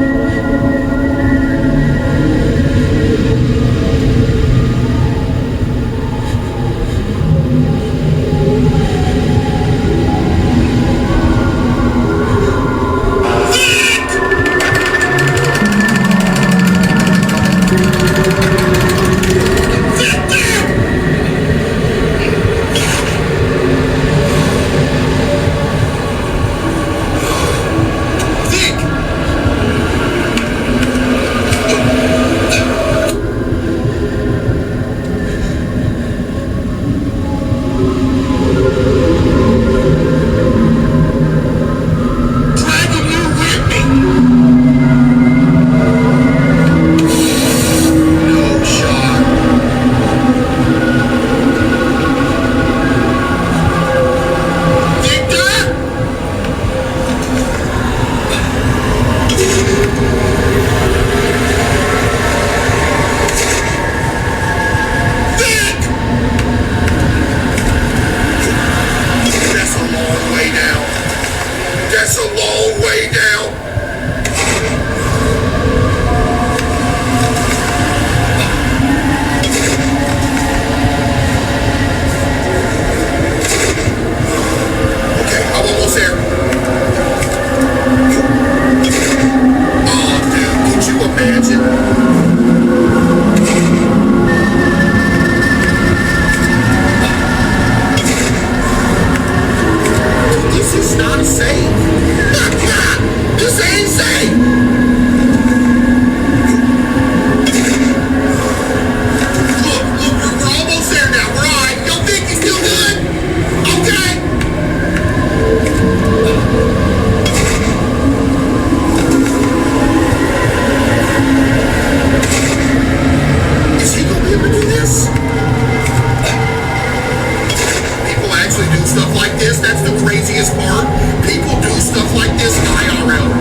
That's a long way down. Okay, I'm almost there. Oh, dude, could you imagine? This is not safe. This ain't safe. Look, we're almost there now. We're all right. Yo, Vic, you still good? Okay. Is he gonna be able to do this? People actually do stuff like this. That's the craziest part. People do stuff like this IRL.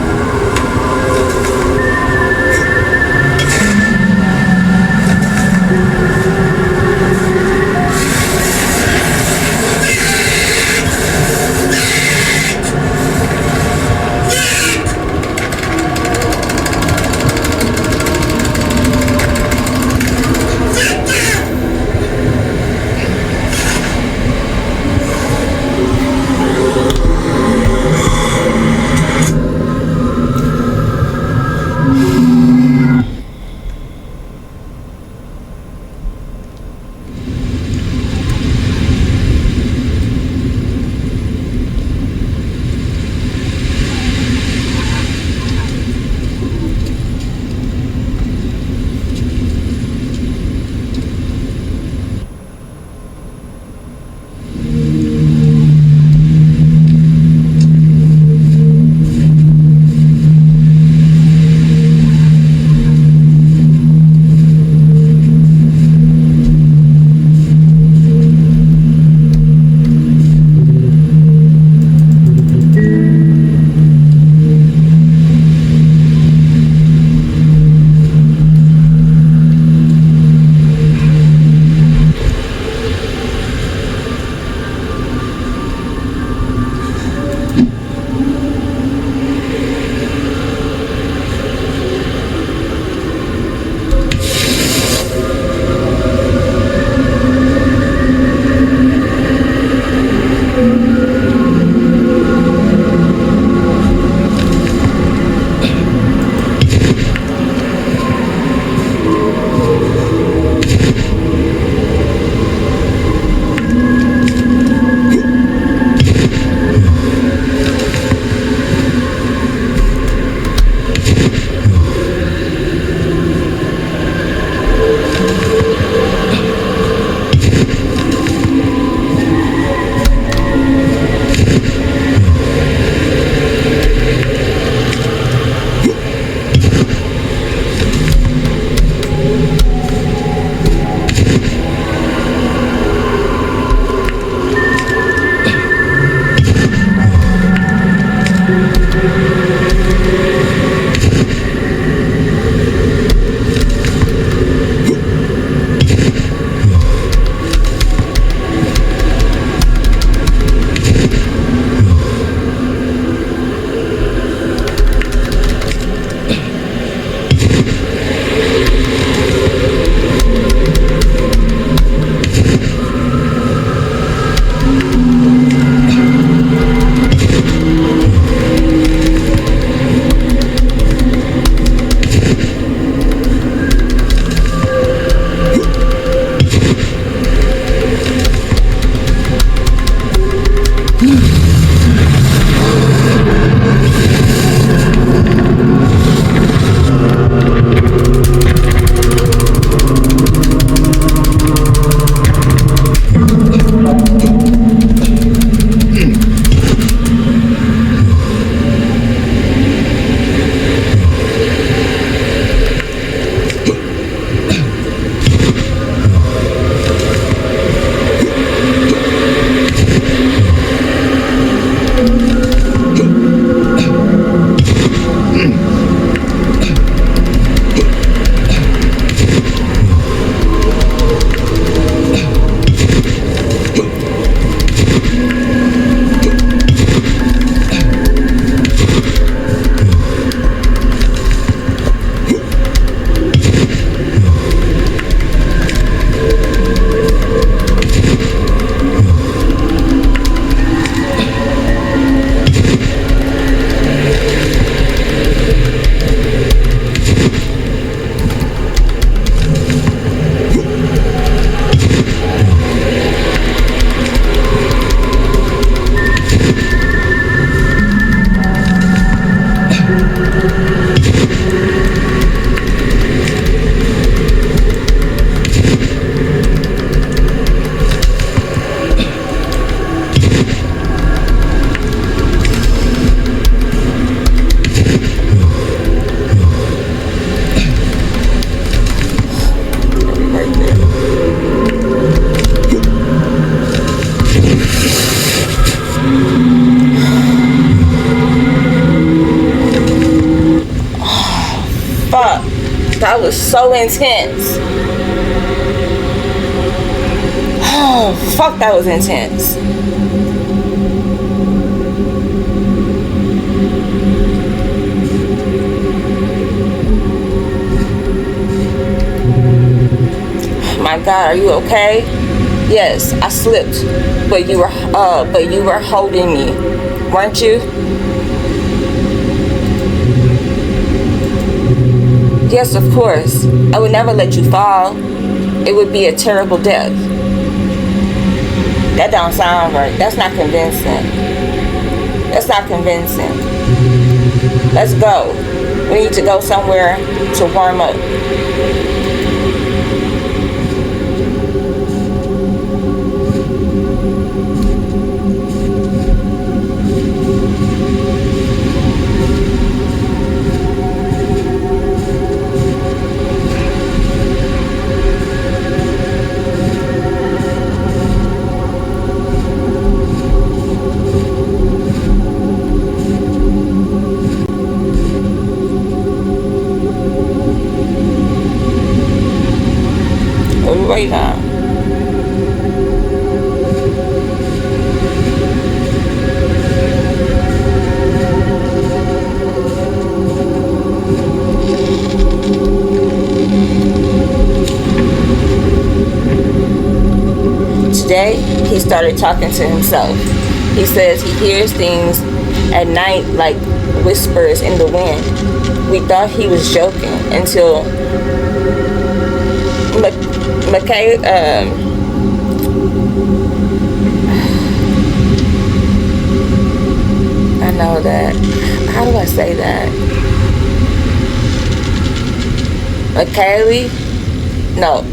so intense. Oh, fuck, that was intense. My God, are you okay? Yes, I slipped, but you were holding me, weren't you? Yes, of course. I would never let you fall. It would be a terrible death. That don't sound right. That's not convincing. That's not convincing. Let's go. We need to go somewhere to warm up. What are we waiting on? Today, he started talking to himself. He says he hears things at night like whispers in the wind. We thought he was joking until I know that. How do I say that?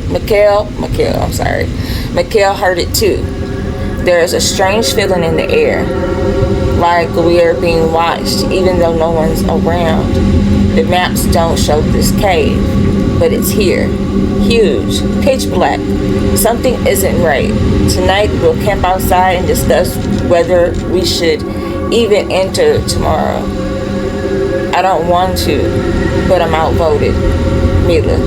Mikhail, I'm sorry. Mikhail heard it too. There is a strange feeling in the air, like we are being watched, even though no one's around. The maps don't show this cave, but it's here. Huge, pitch black. Something isn't right. Tonight we'll camp outside and discuss whether we should even enter tomorrow. I don't want to, but I'm outvoted. Mila.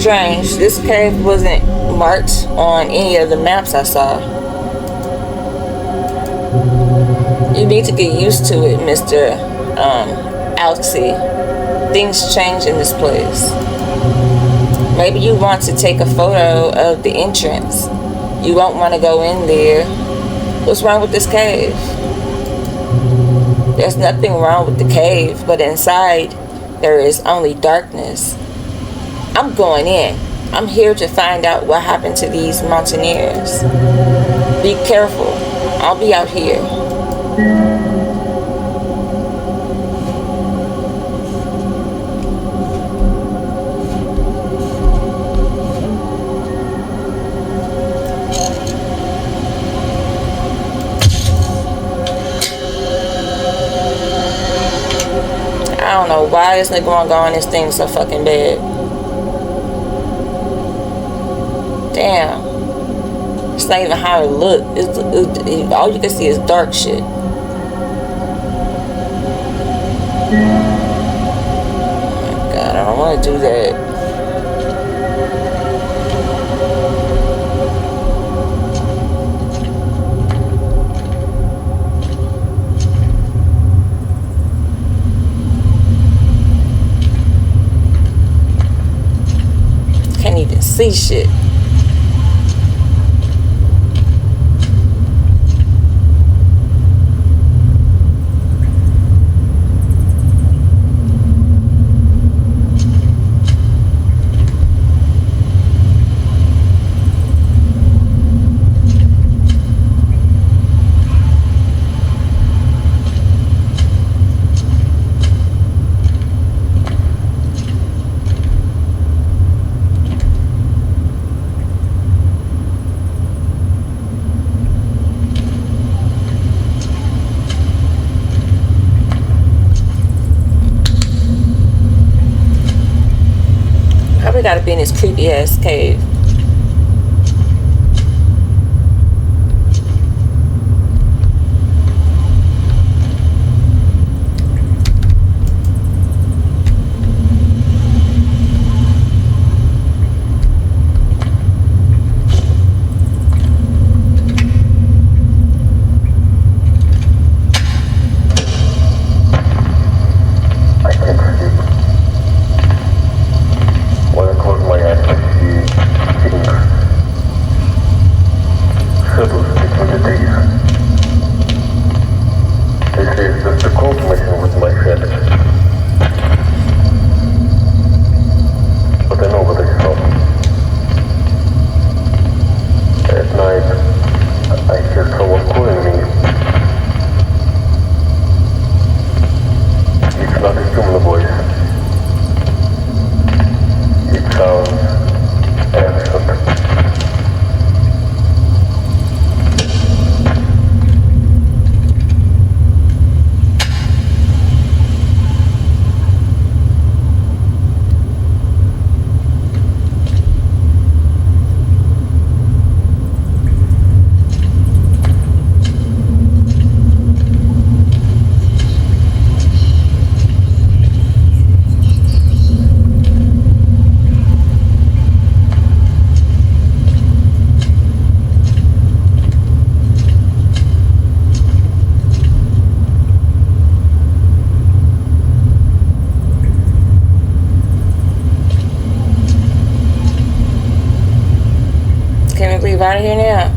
strange. This cave wasn't marked on any of the maps I saw. You need to get used to it, Mr. Alexei. Things change in this place. Maybe you want to take a photo of the entrance. You won't want to go in there. What's wrong with this cave? There's nothing wrong with the cave, but inside there is only darkness. I'm going in. I'm here to find out what happened to these mountaineers. Be careful. I'll be out here. I don't know why this nigga wanna go on this thing so fucking bad. Damn. It's not even how it look. All you can see is dark shit. Oh my God, I don't want to do that. Can't even see shit. Probably gotta be in this creepy ass cave. Out of here now.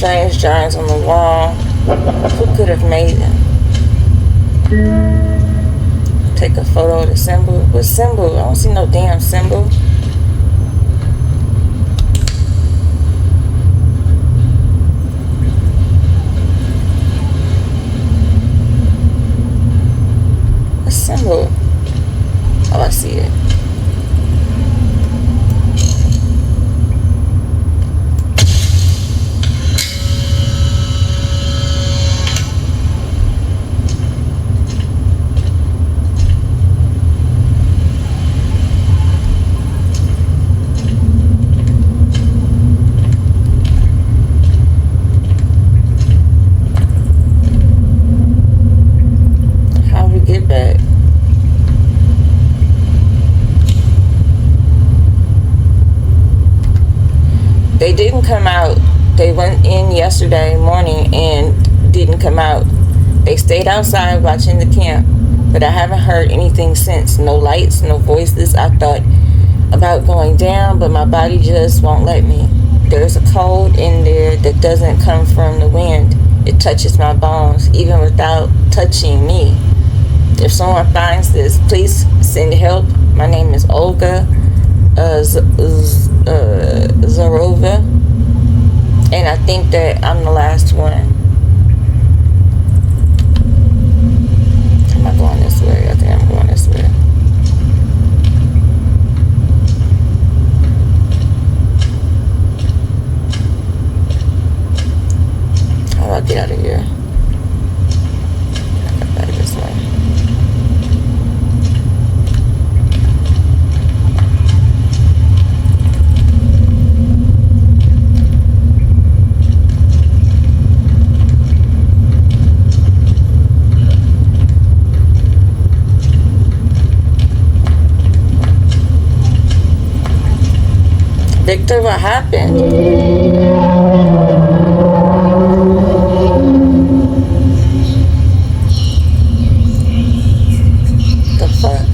strange drawings on the wall. Who could have made them? Take a photo of the symbol. What symbol? I don't see no damn symbol. What symbol? Oh, I see it. They didn't come out. They went in yesterday morning and didn't come out. They stayed outside watching the camp, but I haven't heard anything since. No lights, no voices. I thought about going down, but my body just won't let me. There's a cold in there that doesn't come from the wind. It touches my bones, even without touching me. If someone finds this, please send help. My name is Olga Zarova, and I think that I'm the last one. Am I going this way? I think I'm going this way. How do I get out of here? I got back this way. Victor, what happened? The fuck?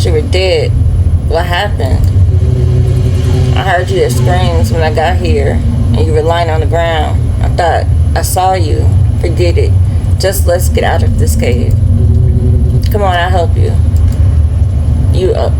thought you were dead. What happened? I heard your screams when I got here, and you were lying on the ground. I thought I saw you. Forget it. Just let's get out of this cave. Come on, I'll help you. You up.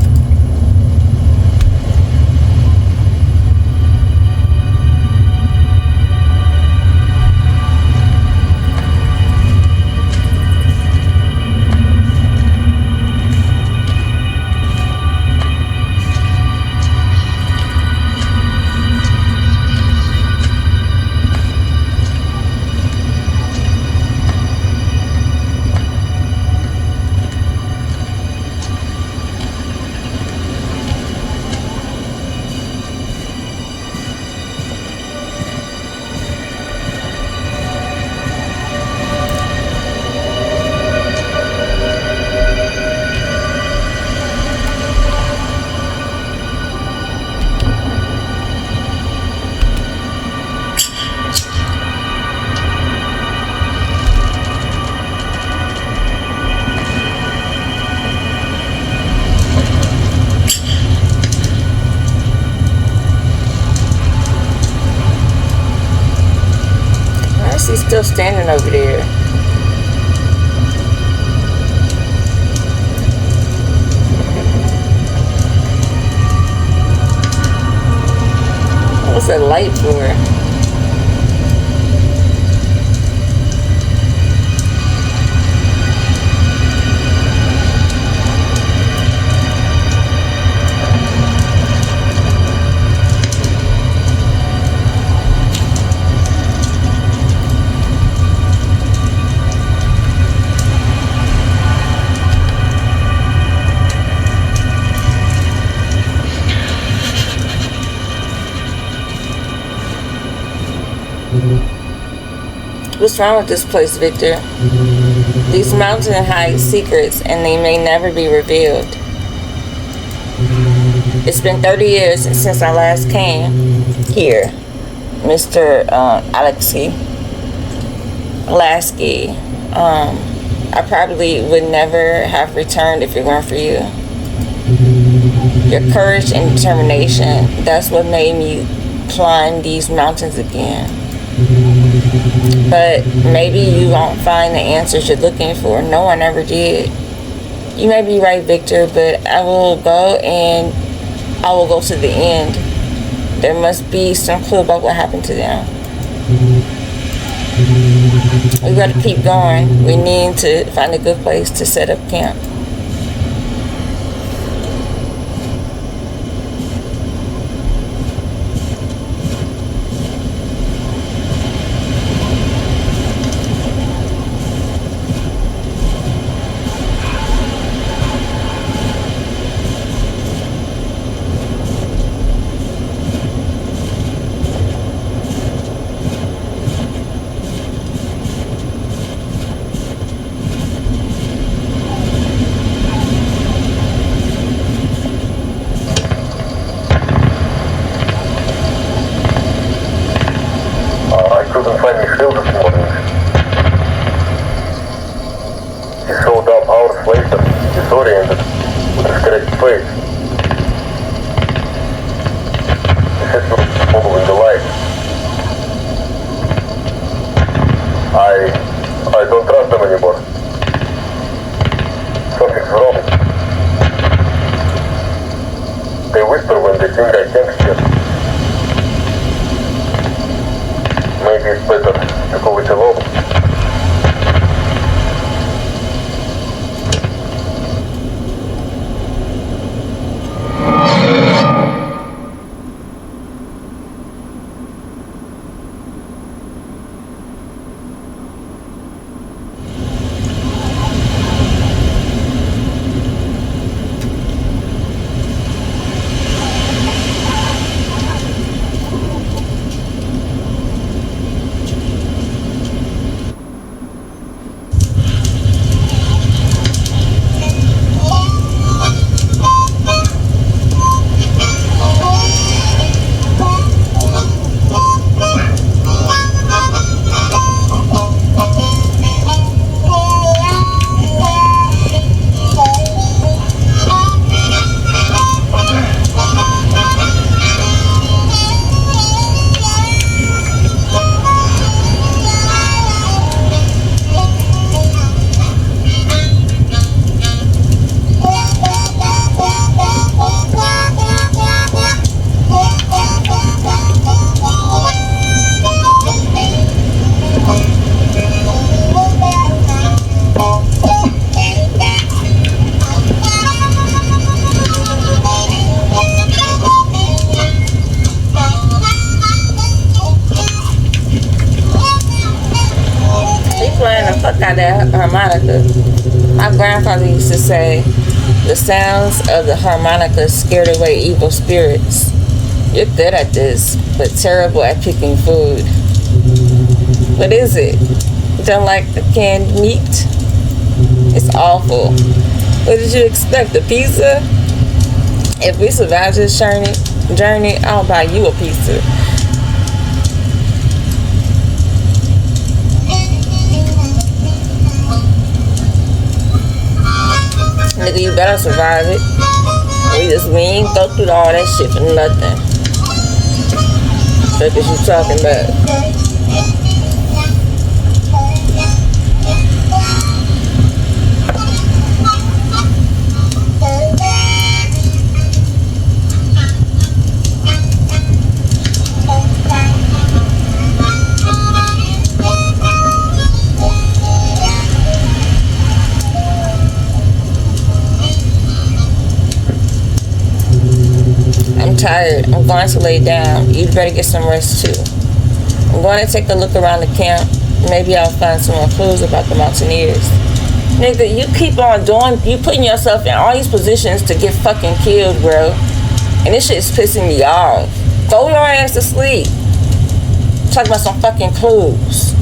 He's still standing over there. What's that light for? What's wrong with this place, Victor? These mountains hide secrets and they may never be revealed. It's been 30 years since I last came here, Mr. Lasky. I probably would never have returned if it weren't for you. Your courage and determination, that's what made me climb these mountains again. But maybe you won't find the answers you're looking for. No one ever did. You may be right, Victor, but I will go to the end. There must be some clue about what happened to them. We gotta keep going. We need to find a good place to set up camp. Couldn't find his field this morning. He showed up hours later, disoriented, with a scratched face. He said he was following the light. I don't trust them anymore. Something's wrong. They whisper when they think I can't hear. Maybe it's better to go it alone. got that harmonica. My grandfather used to say, the sounds of the harmonica scared away evil spirits. You're good at this, but terrible at picking food. What is it? You don't like the canned meat? It's awful. What did you expect, a pizza? If we survive this journey, I'll buy you a pizza. Nigga, you better survive it. We ain't go through all that shit for nothing. What is you talking about? I'm tired. I'm going to lay down. You better get some rest too. I'm going to take a look around the camp. Maybe I'll find some more clues about the mountaineers. Nigga, you keep on you putting yourself in all these positions to get fucking killed, bro. And this shit is pissing me off. Go your ass to sleep. Talk about some fucking clues.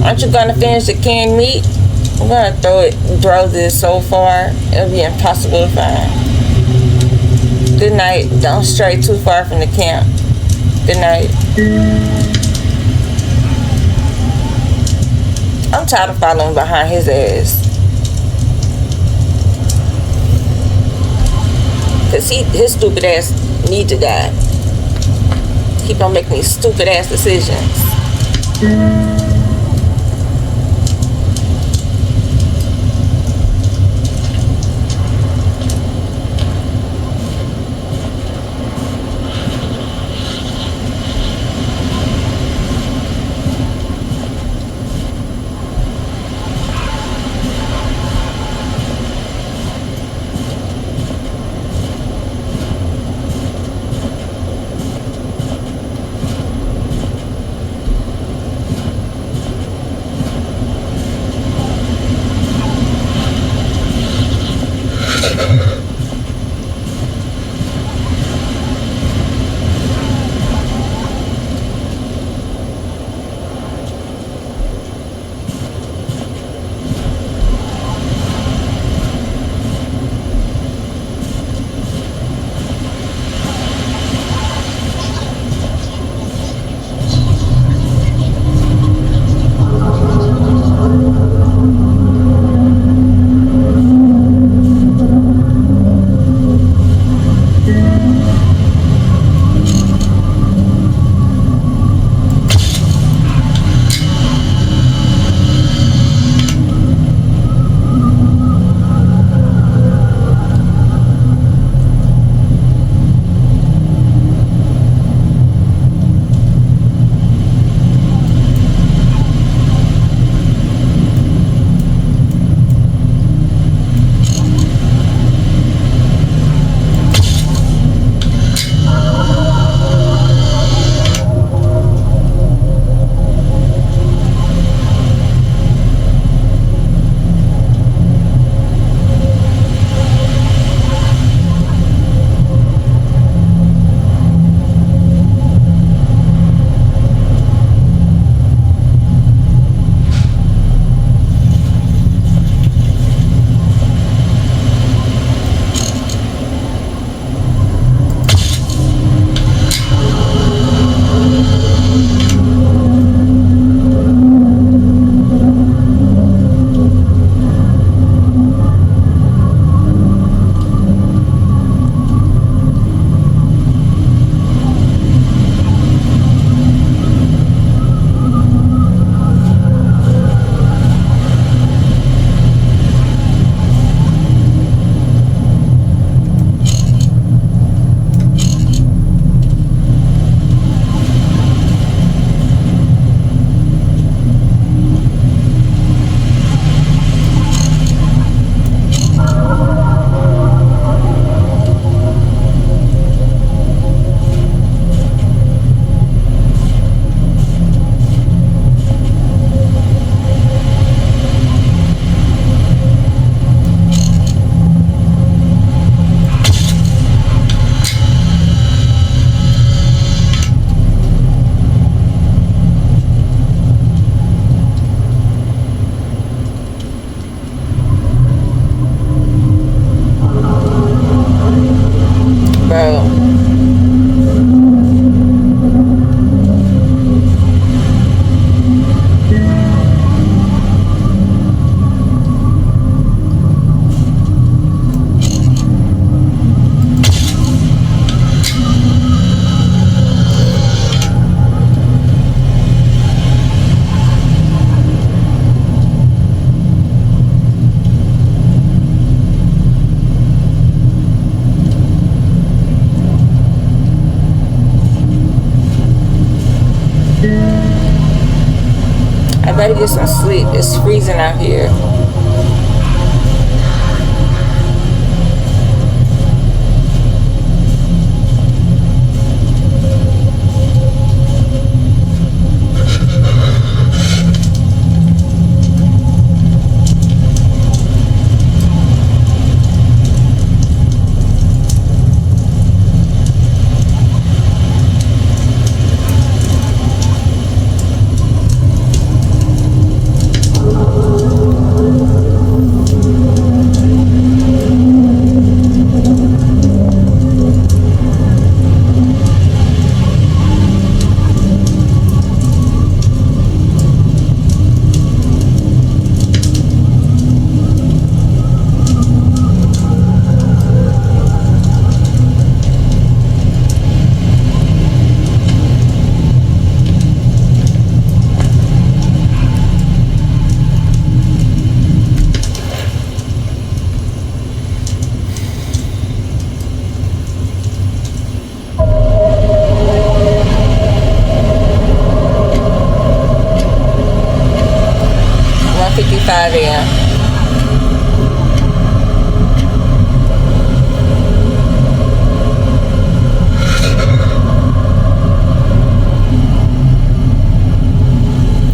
Aren't you gonna finish the canned meat? I'm gonna throw this so far, it'll be impossible to find. Good night. Don't stray too far from the camp. Good night. I'm tired of following behind his ass. Cause his stupid ass need to die. Keep on making these stupid ass decisions. I better get some sleep. It's freezing out here.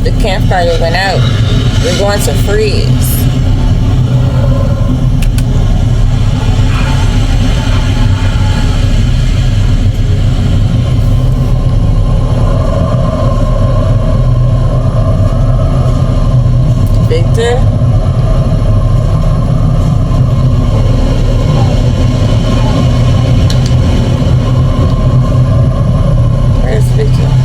The campfire went out. We're going to freeze. Victor? Where's Victor?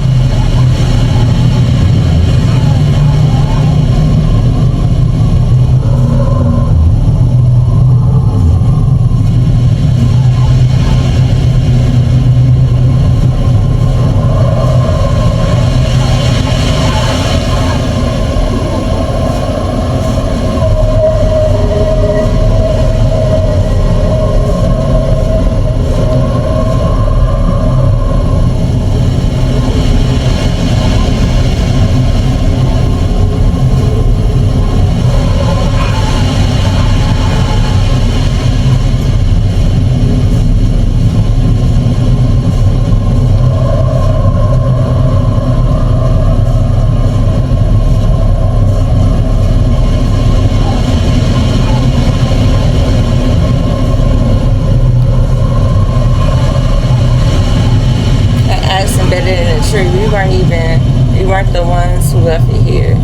We weren't the ones who left it here.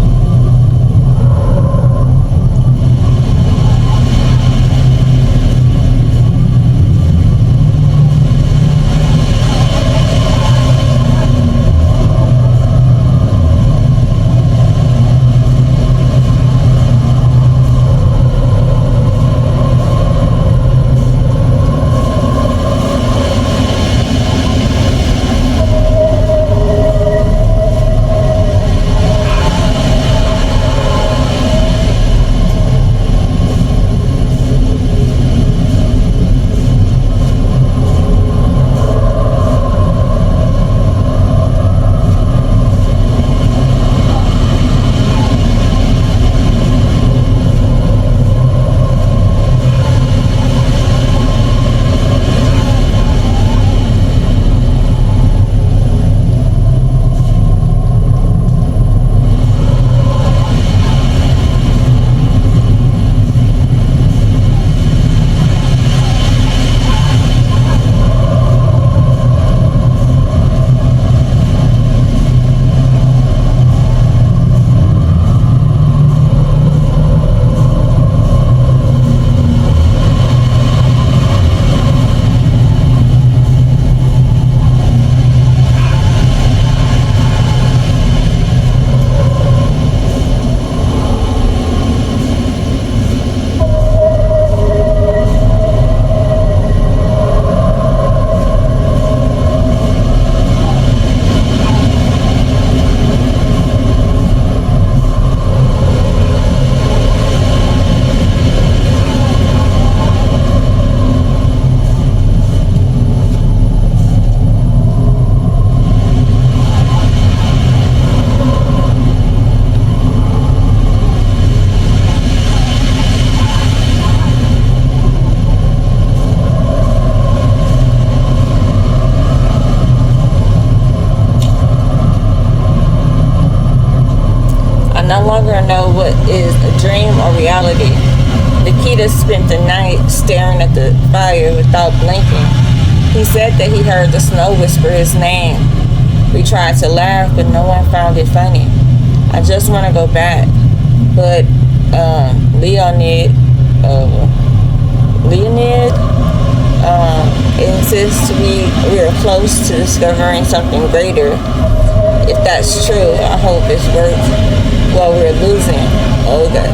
no longer know what is a dream or reality. Nikita spent the night staring at the fire without blinking. He said that he heard the snow whisper his name. We tried to laugh, but no one found it funny. I just want to go back, but Leonid insists we are close to discovering something greater. If that's true, I hope it's worth what we're losing. Okay.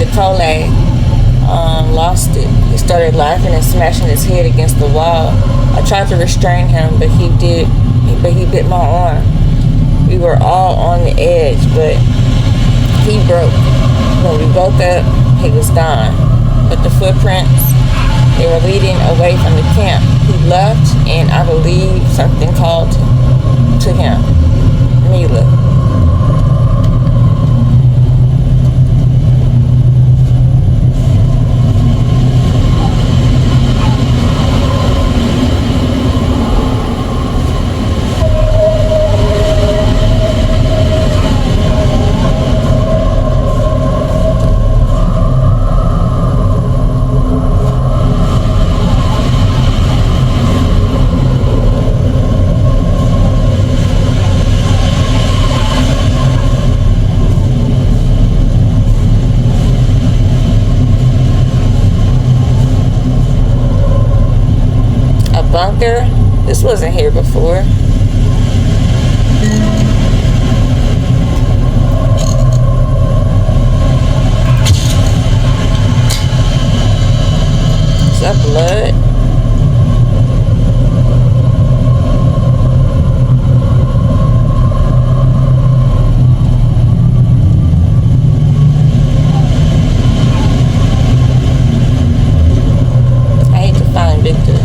the Coley lost it. He started laughing and smashing his head against the wall. I tried to restrain him, but he bit my arm. We were all on the edge, but he broke. When we woke up, he was gone. But the footprints, they were leading away from the camp. He left, and I believe something called to him. Mila. Bunker. This wasn't here before. Is that blood? I hate to find Victor.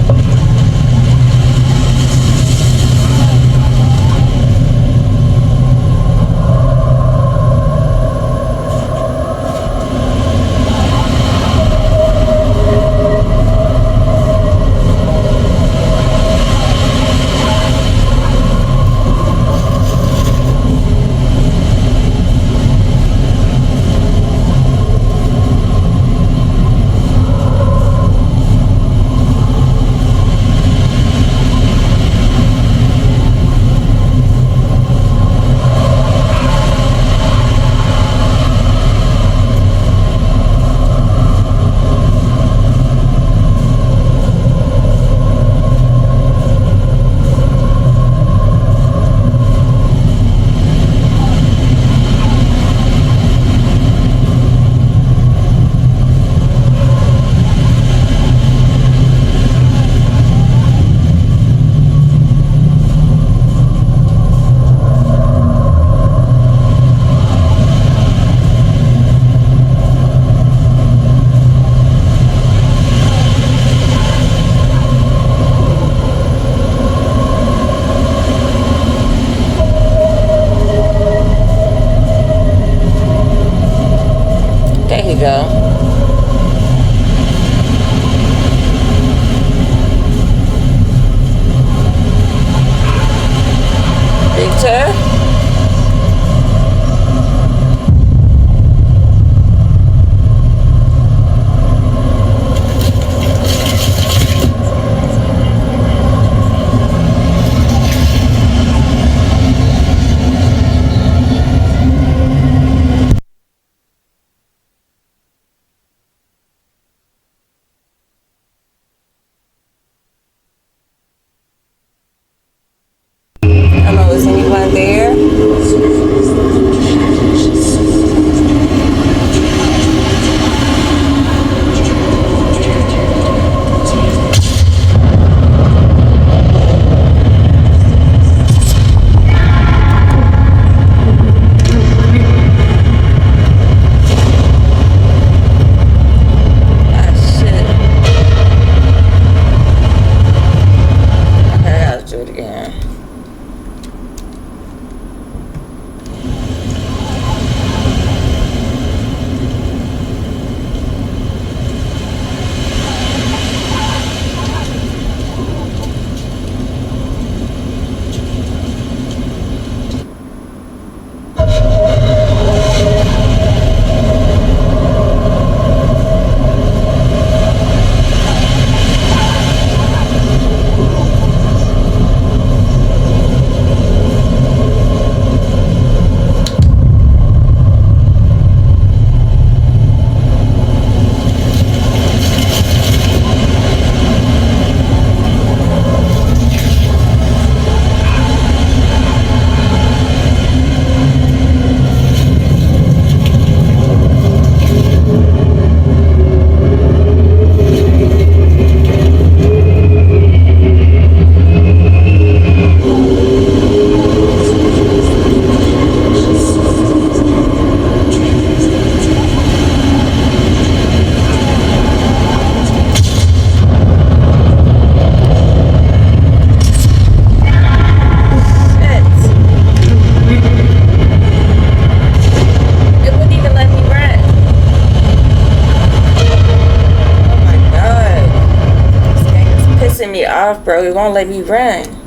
off, bro. It won't let me run.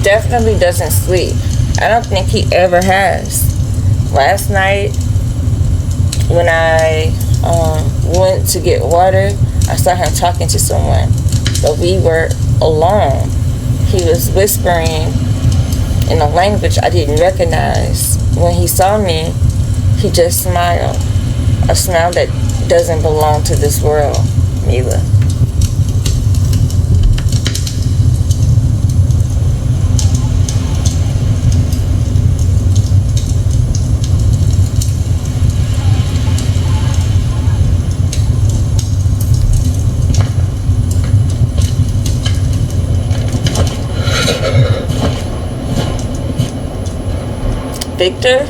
definitely doesn't sleep. I don't think he ever has. Last night, when I went to get water, I saw him talking to someone, but we were alone. He was whispering in a language I didn't recognize. When he saw me, he just smiled. A smile that doesn't belong to this world, Mila. Victor?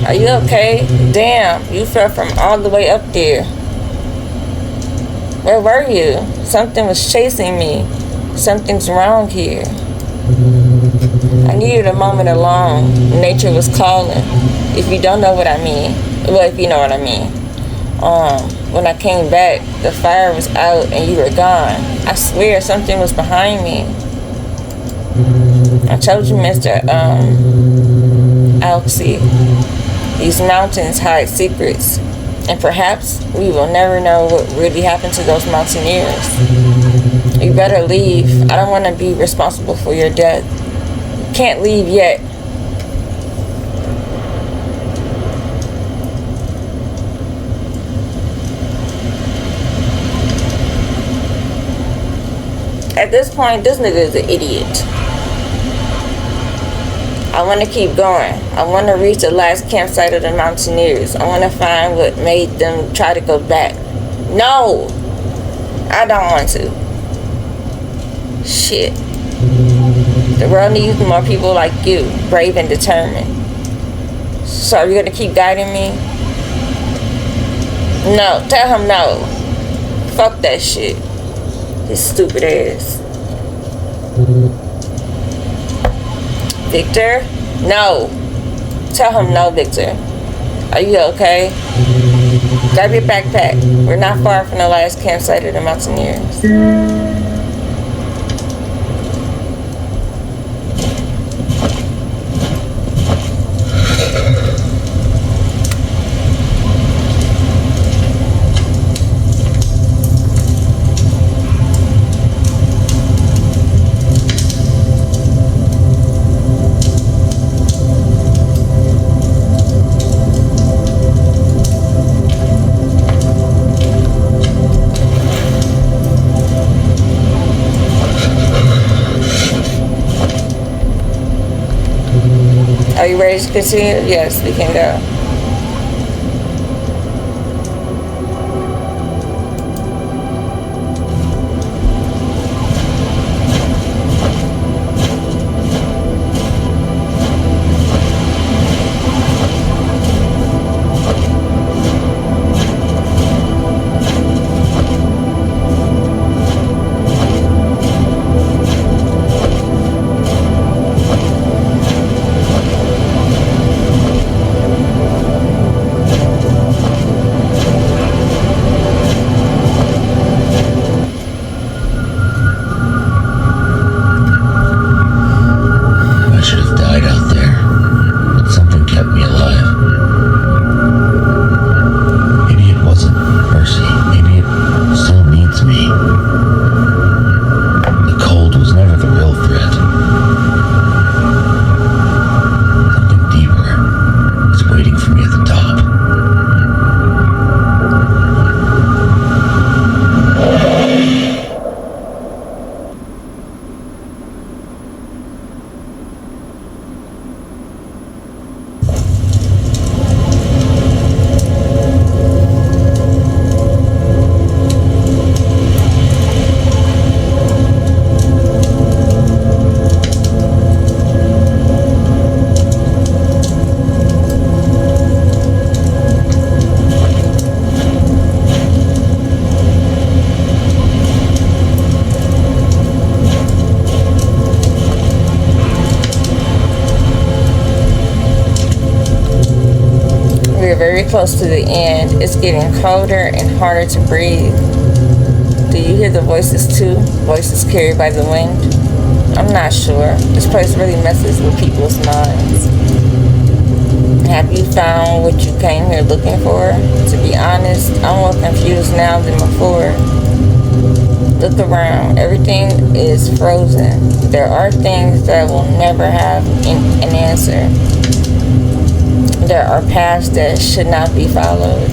Are you okay? Damn, you fell from all the way up there. Where were you? Something was chasing me. Something's wrong here. I needed a moment alone. Nature was calling. If you don't know what I mean. Well, if you know what I mean. When I came back, the fire was out and you were gone. I swear something was behind me. I told you, Mr. Alexei, these mountains hide secrets, and perhaps we will never know what really happened to those mountaineers. You better leave. I don't want to be responsible for your death. You can't leave yet. At this point, this nigga is an idiot. I want to keep going. I want to reach the last campsite of the mountaineers. I want to find what made them try to go back. No! I don't want to. Shit. The world needs more people like you, brave and determined. So are you going to keep guiding me? No. Tell him no. Fuck that shit. His stupid ass. Victor? No. Tell him no, Victor. Are you okay? Grab your backpack. We're not far from the last campsite of the mountaineers. Are you ready to continue? Yes, we can go. are very close to the end. It's getting colder and harder to breathe. Do you hear the voices too? Voices carried by the wind? I'm not sure. This place really messes with people's minds. Have you found what you came here looking for? To be honest, I'm more confused now than before. Look around. Everything is frozen. There are things that will never have an answer. There are paths that should not be followed.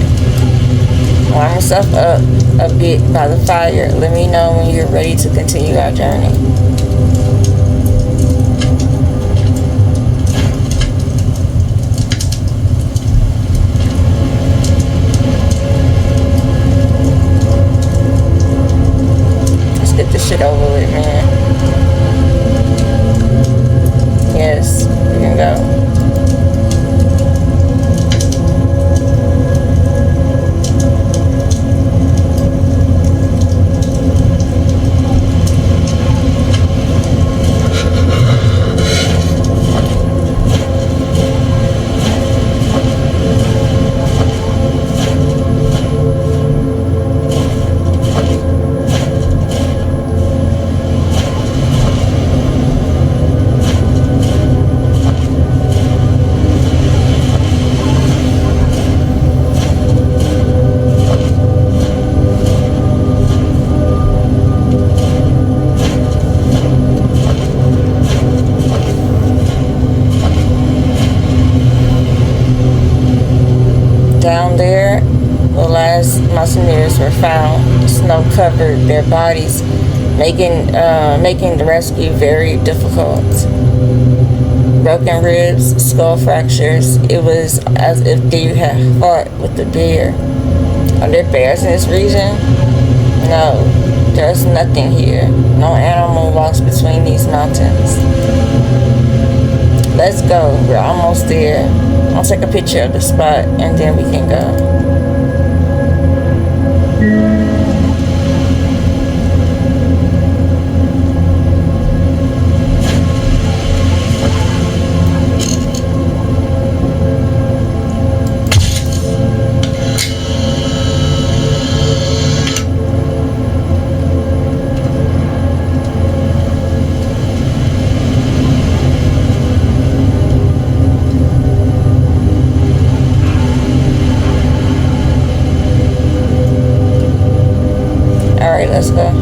Warm yourself up a bit by the fire. Let me know when you're ready to continue our journey. Let's get this shit over with, man. Yes, we can go. Down there, the last mountaineers were found. Snow covered their bodies, making the rescue very difficult. Broken ribs, skull fractures. It was as if they had fought with the bear. Are there bears in this region? No, there's nothing here. No animal walks between these mountains. Let's go. We're almost there. I'll take a picture of the spot and then we can go. Alright, let's go.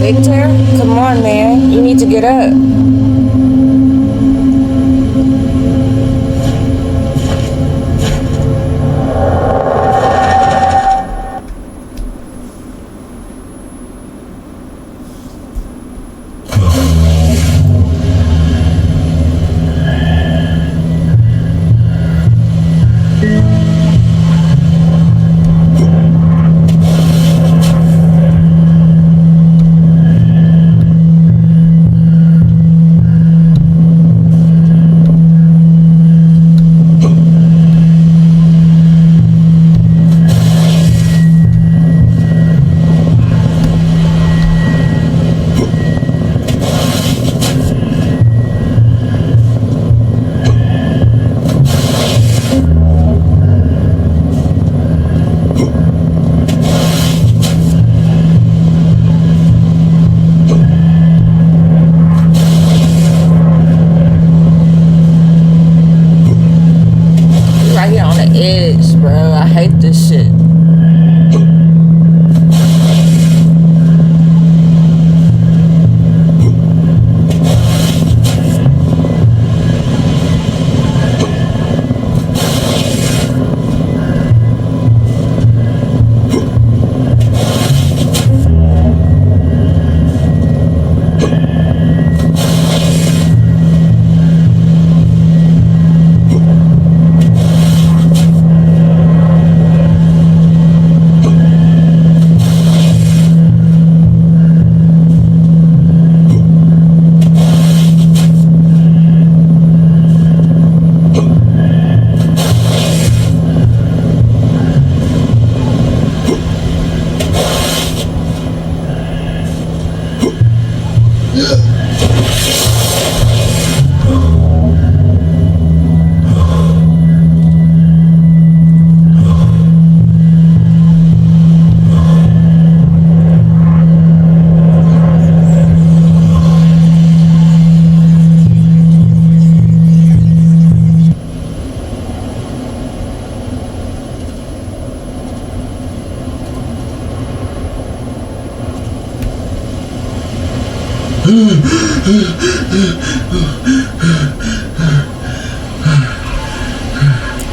Victor, come on, man. You need to get up.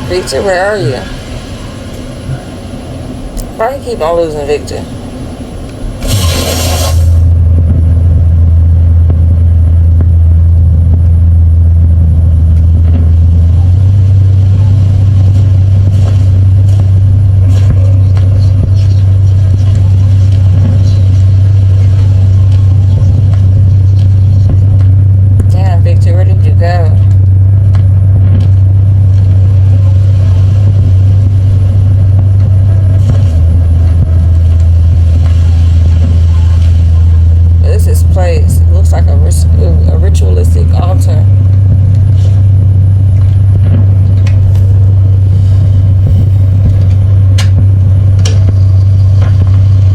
Victor, where are you? Why do you keep on losing Victor? Damn, Victor, where did you go? This place. It looks like a ritualistic altar.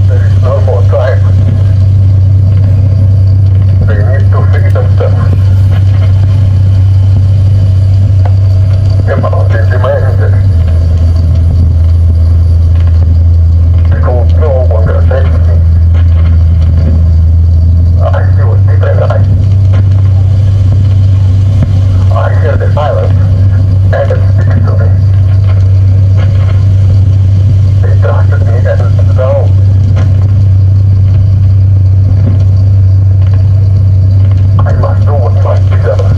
There is no more time. They need to feed themselves. Amount is demanded. People no longer take me. I see what people like. I hear the silence, and it speaks to me. They trusted me, and now I must do what must be done.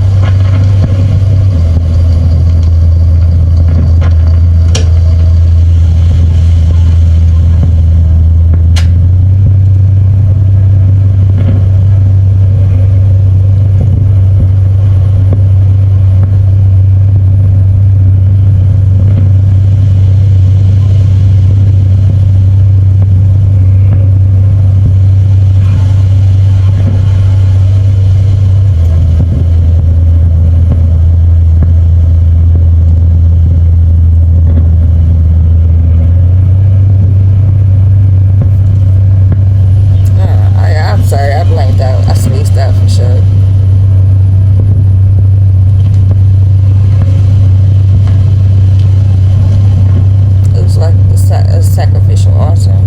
I'm sorry, I blanked out. I spaced out for sure. It was like a sacrificial altar.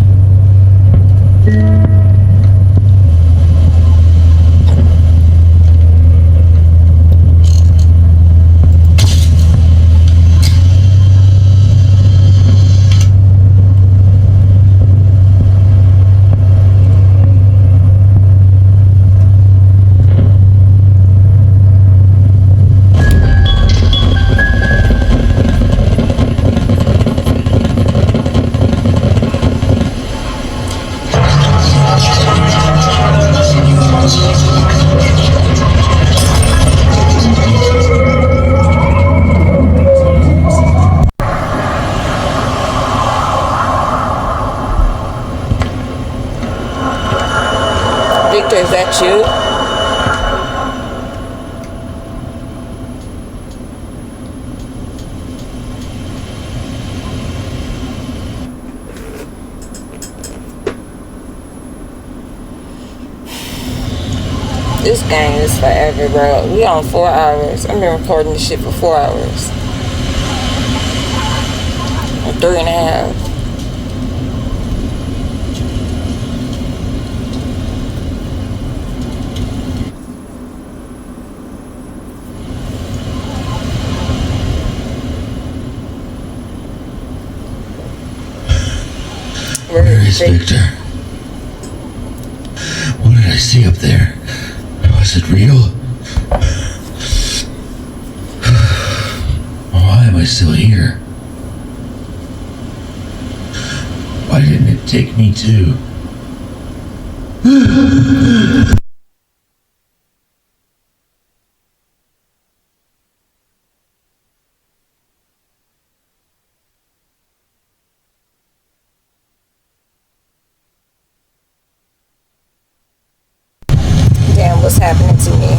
Victor, is that you? This game is forever, bro. We on 4 hours. I've been recording this shit for 4 hours. Or 3.5. Where is Victor? What did I see up there? Was it real? Why am I still here? Why didn't it take me too? Damn, what's happening to me?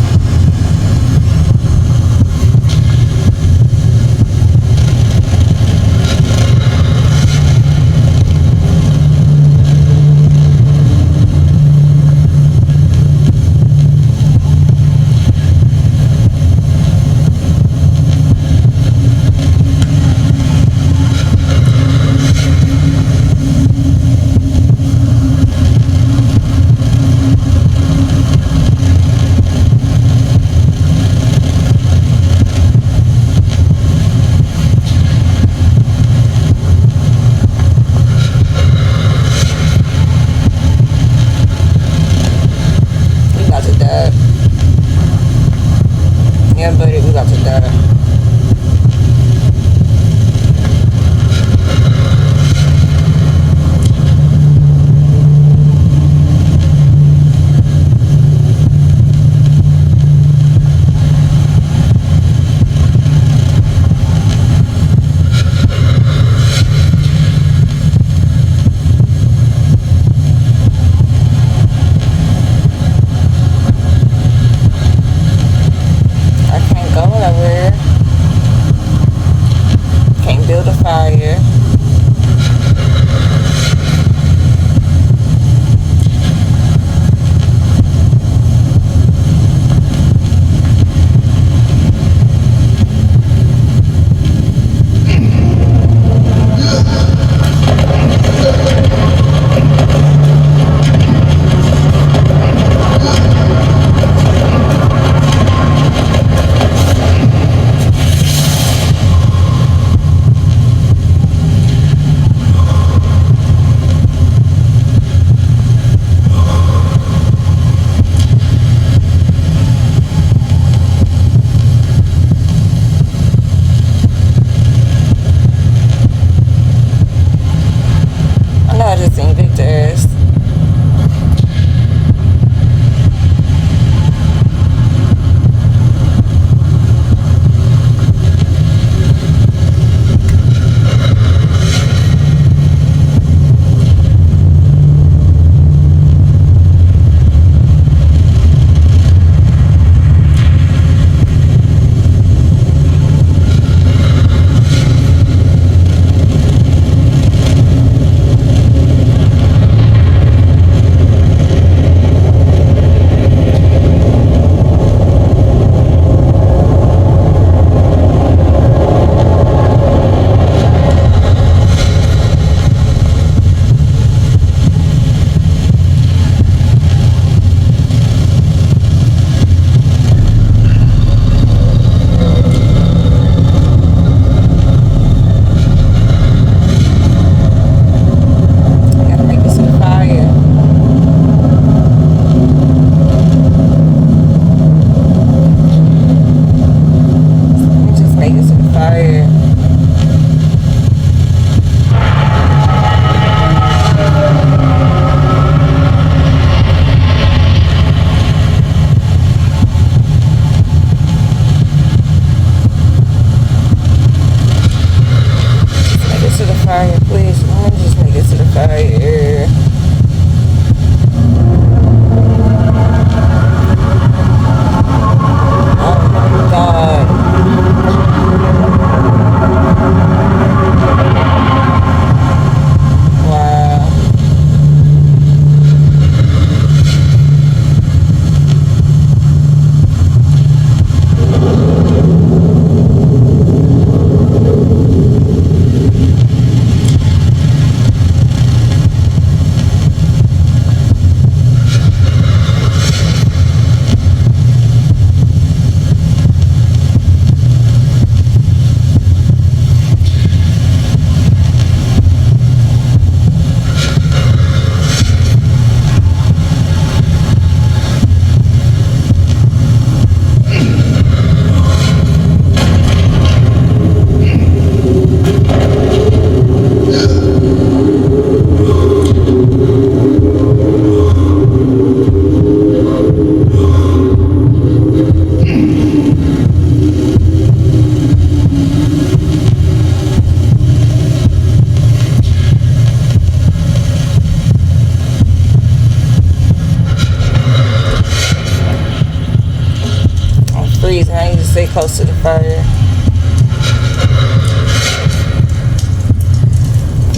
close to the fire.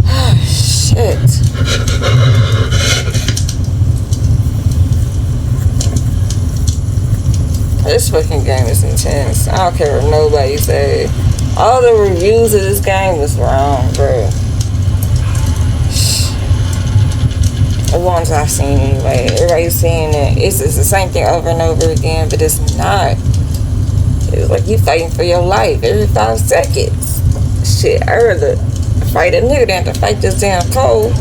Oh, shit. This fucking game is intense. I don't care what nobody say. All the reviews of this game was wrong, bro. The ones I've seen anyway. Everybody's saying that it's the same thing over and over again, but it's not. It's like you fighting for your life every 5 seconds. Shit, I'd rather fight a nigga than to fight this damn cold.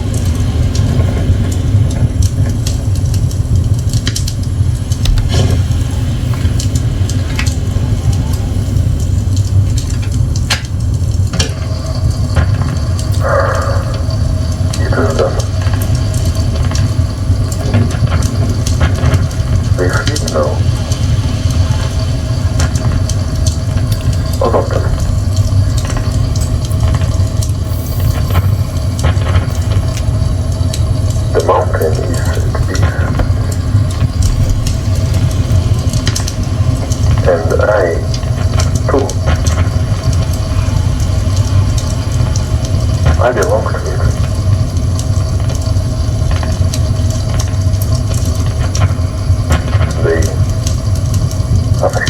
The mountain is at peace, and I, too, I belong to it. They are free.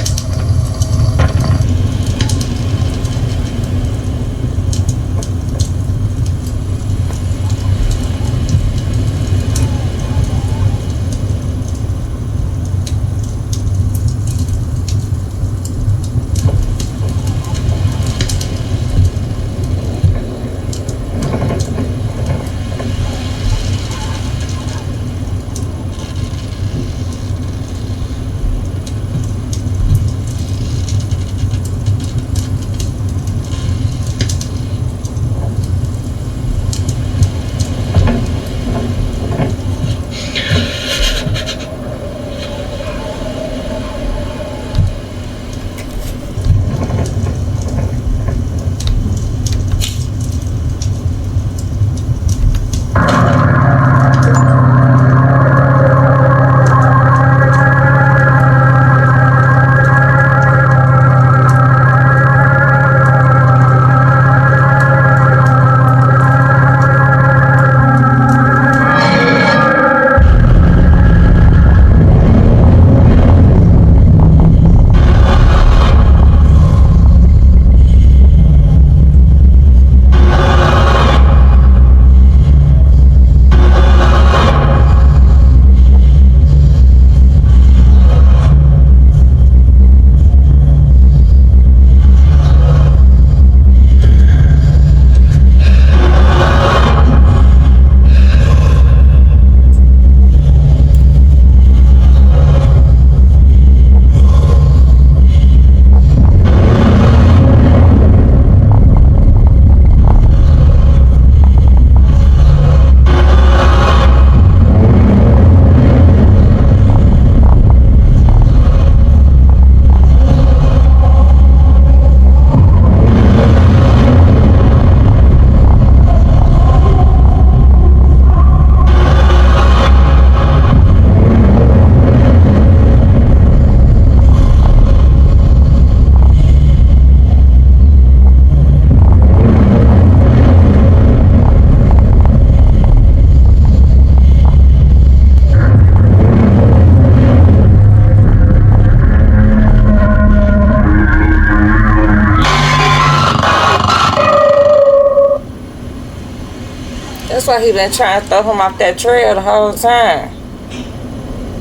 That's why he been trying to throw him off that trail the whole time.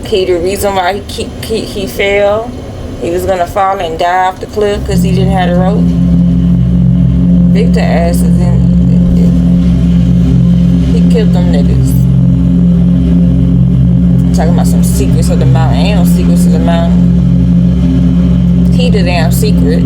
The reason why he fell, he was gonna fall and die off the cliff because he didn't have the rope. Victor ass is in. He killed them niggas. Talking about some secrets of the mountain. Ain't no secrets of the mountain. He the damn secret.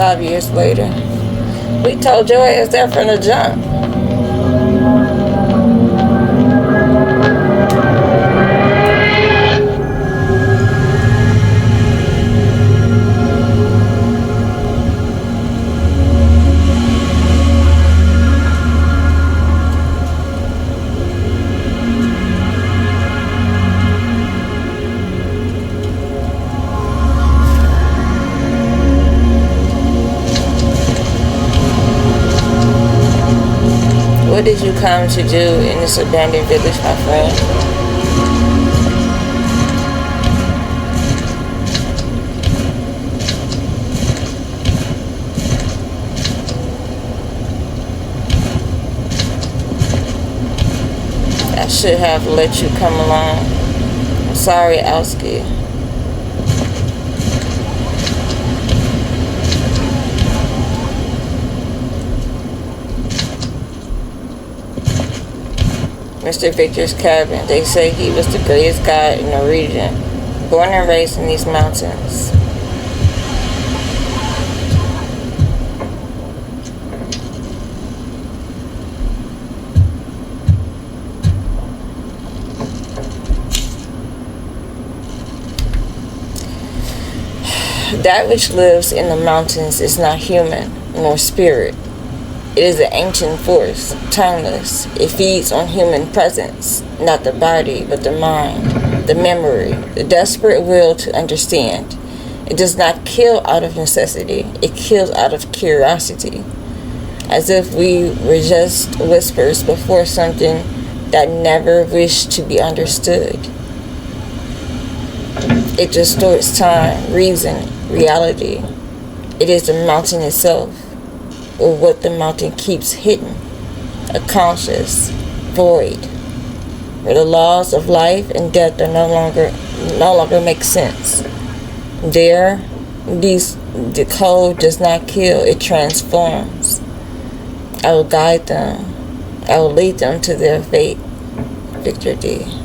5 years later. We told your ass that from the jump. What did you come to do in this abandoned village, my friend? I should have let you come along. I'm sorry, Alski. Mr. Victor's cabin. They say he was the greatest guy in the region, born and raised in these mountains. That which lives in the mountains is not human nor spirit. It is an ancient force, tongueless. It feeds on human presence, not the body, but the mind, the memory, the desperate will to understand. It does not kill out of necessity. It kills out of curiosity, as if we were just whispers before something that never wished to be understood. It distorts time, reason, reality. It is the mountain itself, or what the mountain keeps hidden, a conscious void, where the laws of life and death are no longer make sense. There, the code does not kill, it transforms. I will guide them. I will lead them to their fate. Victor D.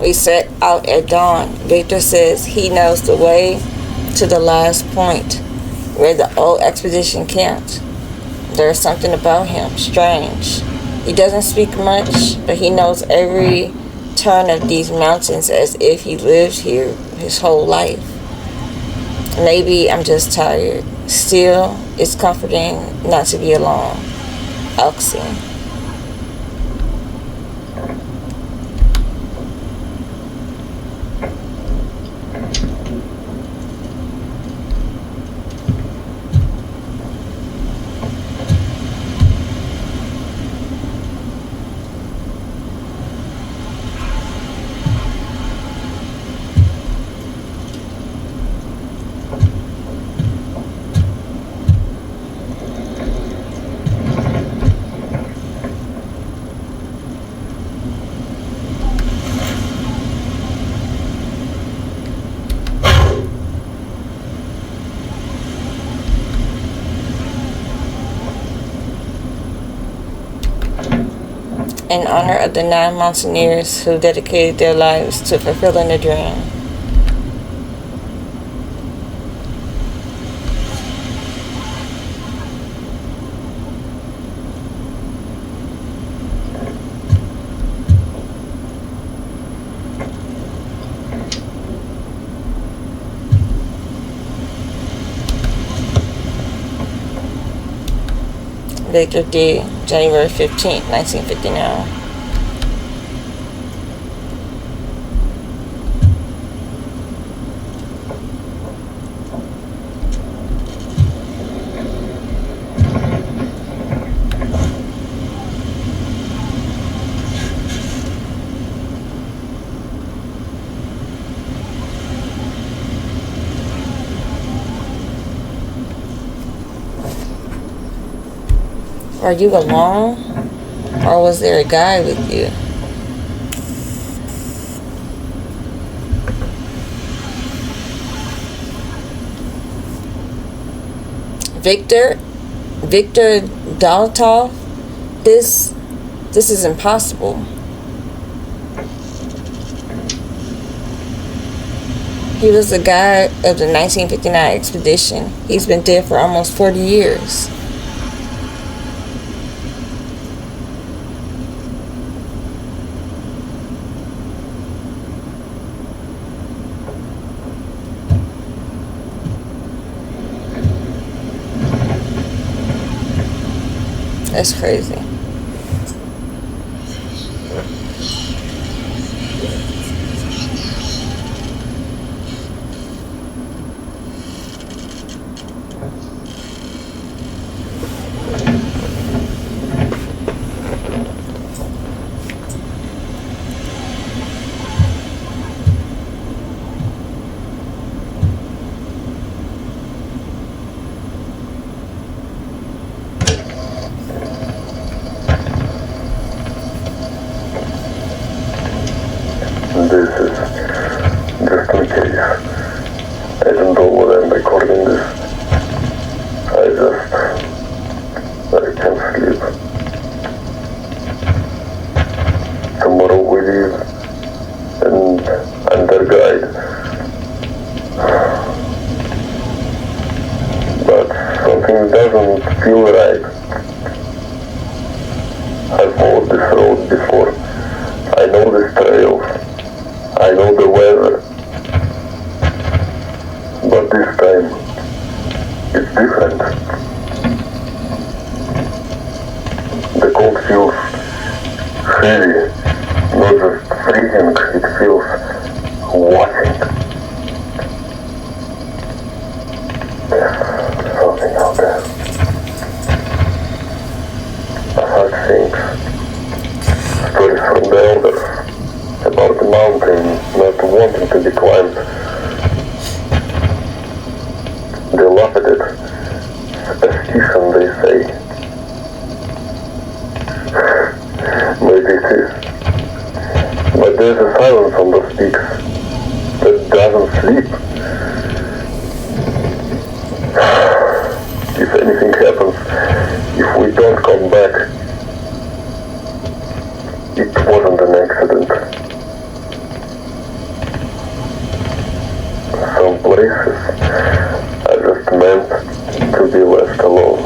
We set out at dawn. Victor says he knows the way to the last point where the old expedition camped. There's something about him, strange. He doesn't speak much, but he knows every turn of these mountains as if he lived here his whole life. Maybe I'm just tired. Still, it's comforting not to be alone. Oxy. In honor of the 9 mountaineers who dedicated their lives to fulfilling the dream. Victor D., January 15, 1959. Are you alone, or was there a guy with you? Victor Dyatlov. This is impossible. He was the guy of the 1959 expedition. He's been dead for almost 40 years. That's crazy. This is just in case. I don't know what I'm recording this. I can't sleep. Tomorrow we leave and under guide. But something doesn't feel right. I've walked this road before. I know these trails. I know the weather, but this time, it's different. The cold feels heavy, not just freezing, it feels watching. There's something out there. I heard things, stories from the elders, about the mountain not wanting to be climbed. They laugh at it. Superstition, they say. Maybe it is. But there's a silence on those peaks that doesn't sleep. If anything happens, if we don't come back, it wasn't an accident. Some places are just meant to be left alone.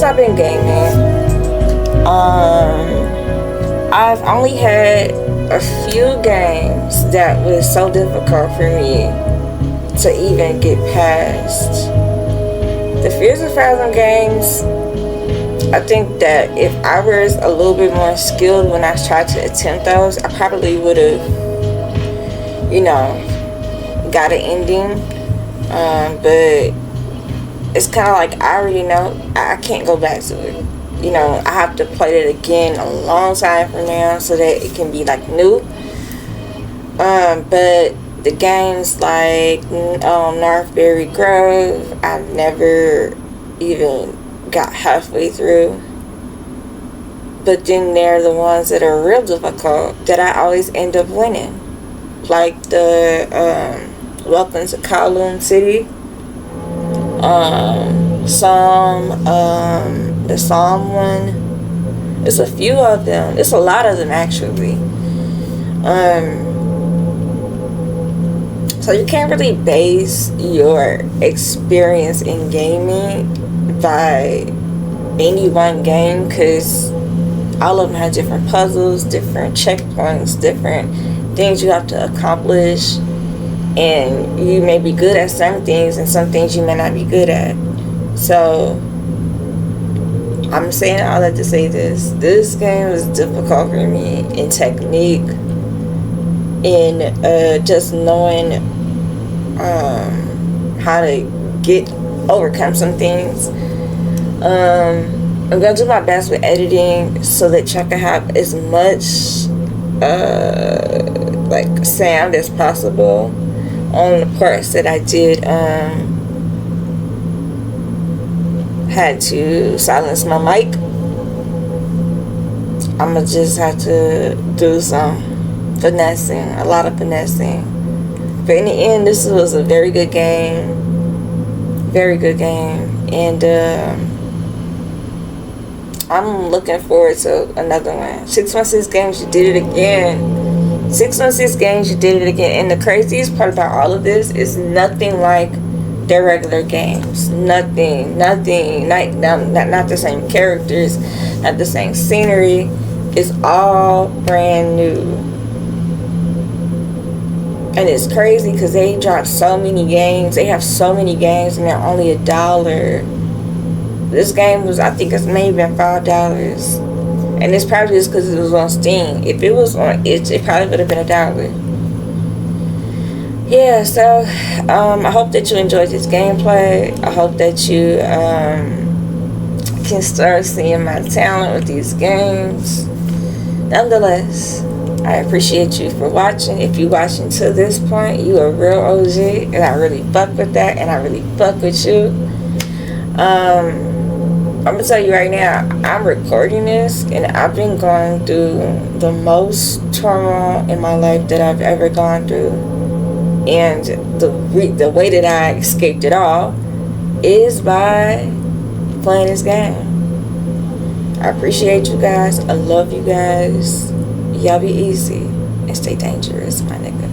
I've been gaming, I've only had a few games that was so difficult for me to even get past. The Fears of Fathom games, I think that if I was a little bit more skilled when I tried to attempt those, I probably would have, got an ending. But it's kind of like I already know I can't go back to it. I have to play it again a long time from now so that it can be like new. But the games like Northbury Grove, I never even got halfway through. But then they're the ones that are real difficult that I always end up winning. Like the Welcome to Kowloon City. The Psalm one. It's a few of them. It's a lot of them actually. So you can't really base your experience in gaming by any one game, because all of them have different puzzles, different checkpoints, different things you have to accomplish, and you may be good at some things and some things you may not be good at. So I'm saying all that to say this game was difficult for me in technique, in just knowing how to overcome some things. I'm gonna do my best with editing so that y'all can have as much like sound as possible on the parts that I did had to silence my mic. I'ma just have to do some finessing, a lot of finessing. But in the end, this was a very good game. Very good game. And I'm looking forward to another one. 616 Games, you did it again. 616 Games, you did it again. And the craziest part about all of this is nothing like their regular games. Nothing. Not the same characters, not the same scenery. It's all brand new. And it's crazy because they dropped so many games. They have so many games and they're only $1. This game was, I think it's maybe been $5. And it's probably just because it was on Steam. If it was on it probably would have been $1. Yeah, so I hope that you enjoyed this gameplay. I hope that you can start seeing my talent with these games. Nonetheless, I appreciate you for watching. If you're watching to this point, you a real OG, and I really fuck with that, and I really fuck with you. I'm gonna tell you right now, I'm recording this, and I've been going through the most turmoil in my life that I've ever gone through, and the way that I escaped it all is by playing this game. I appreciate you guys. I love you guys. Y'all be easy and stay dangerous, my nigga.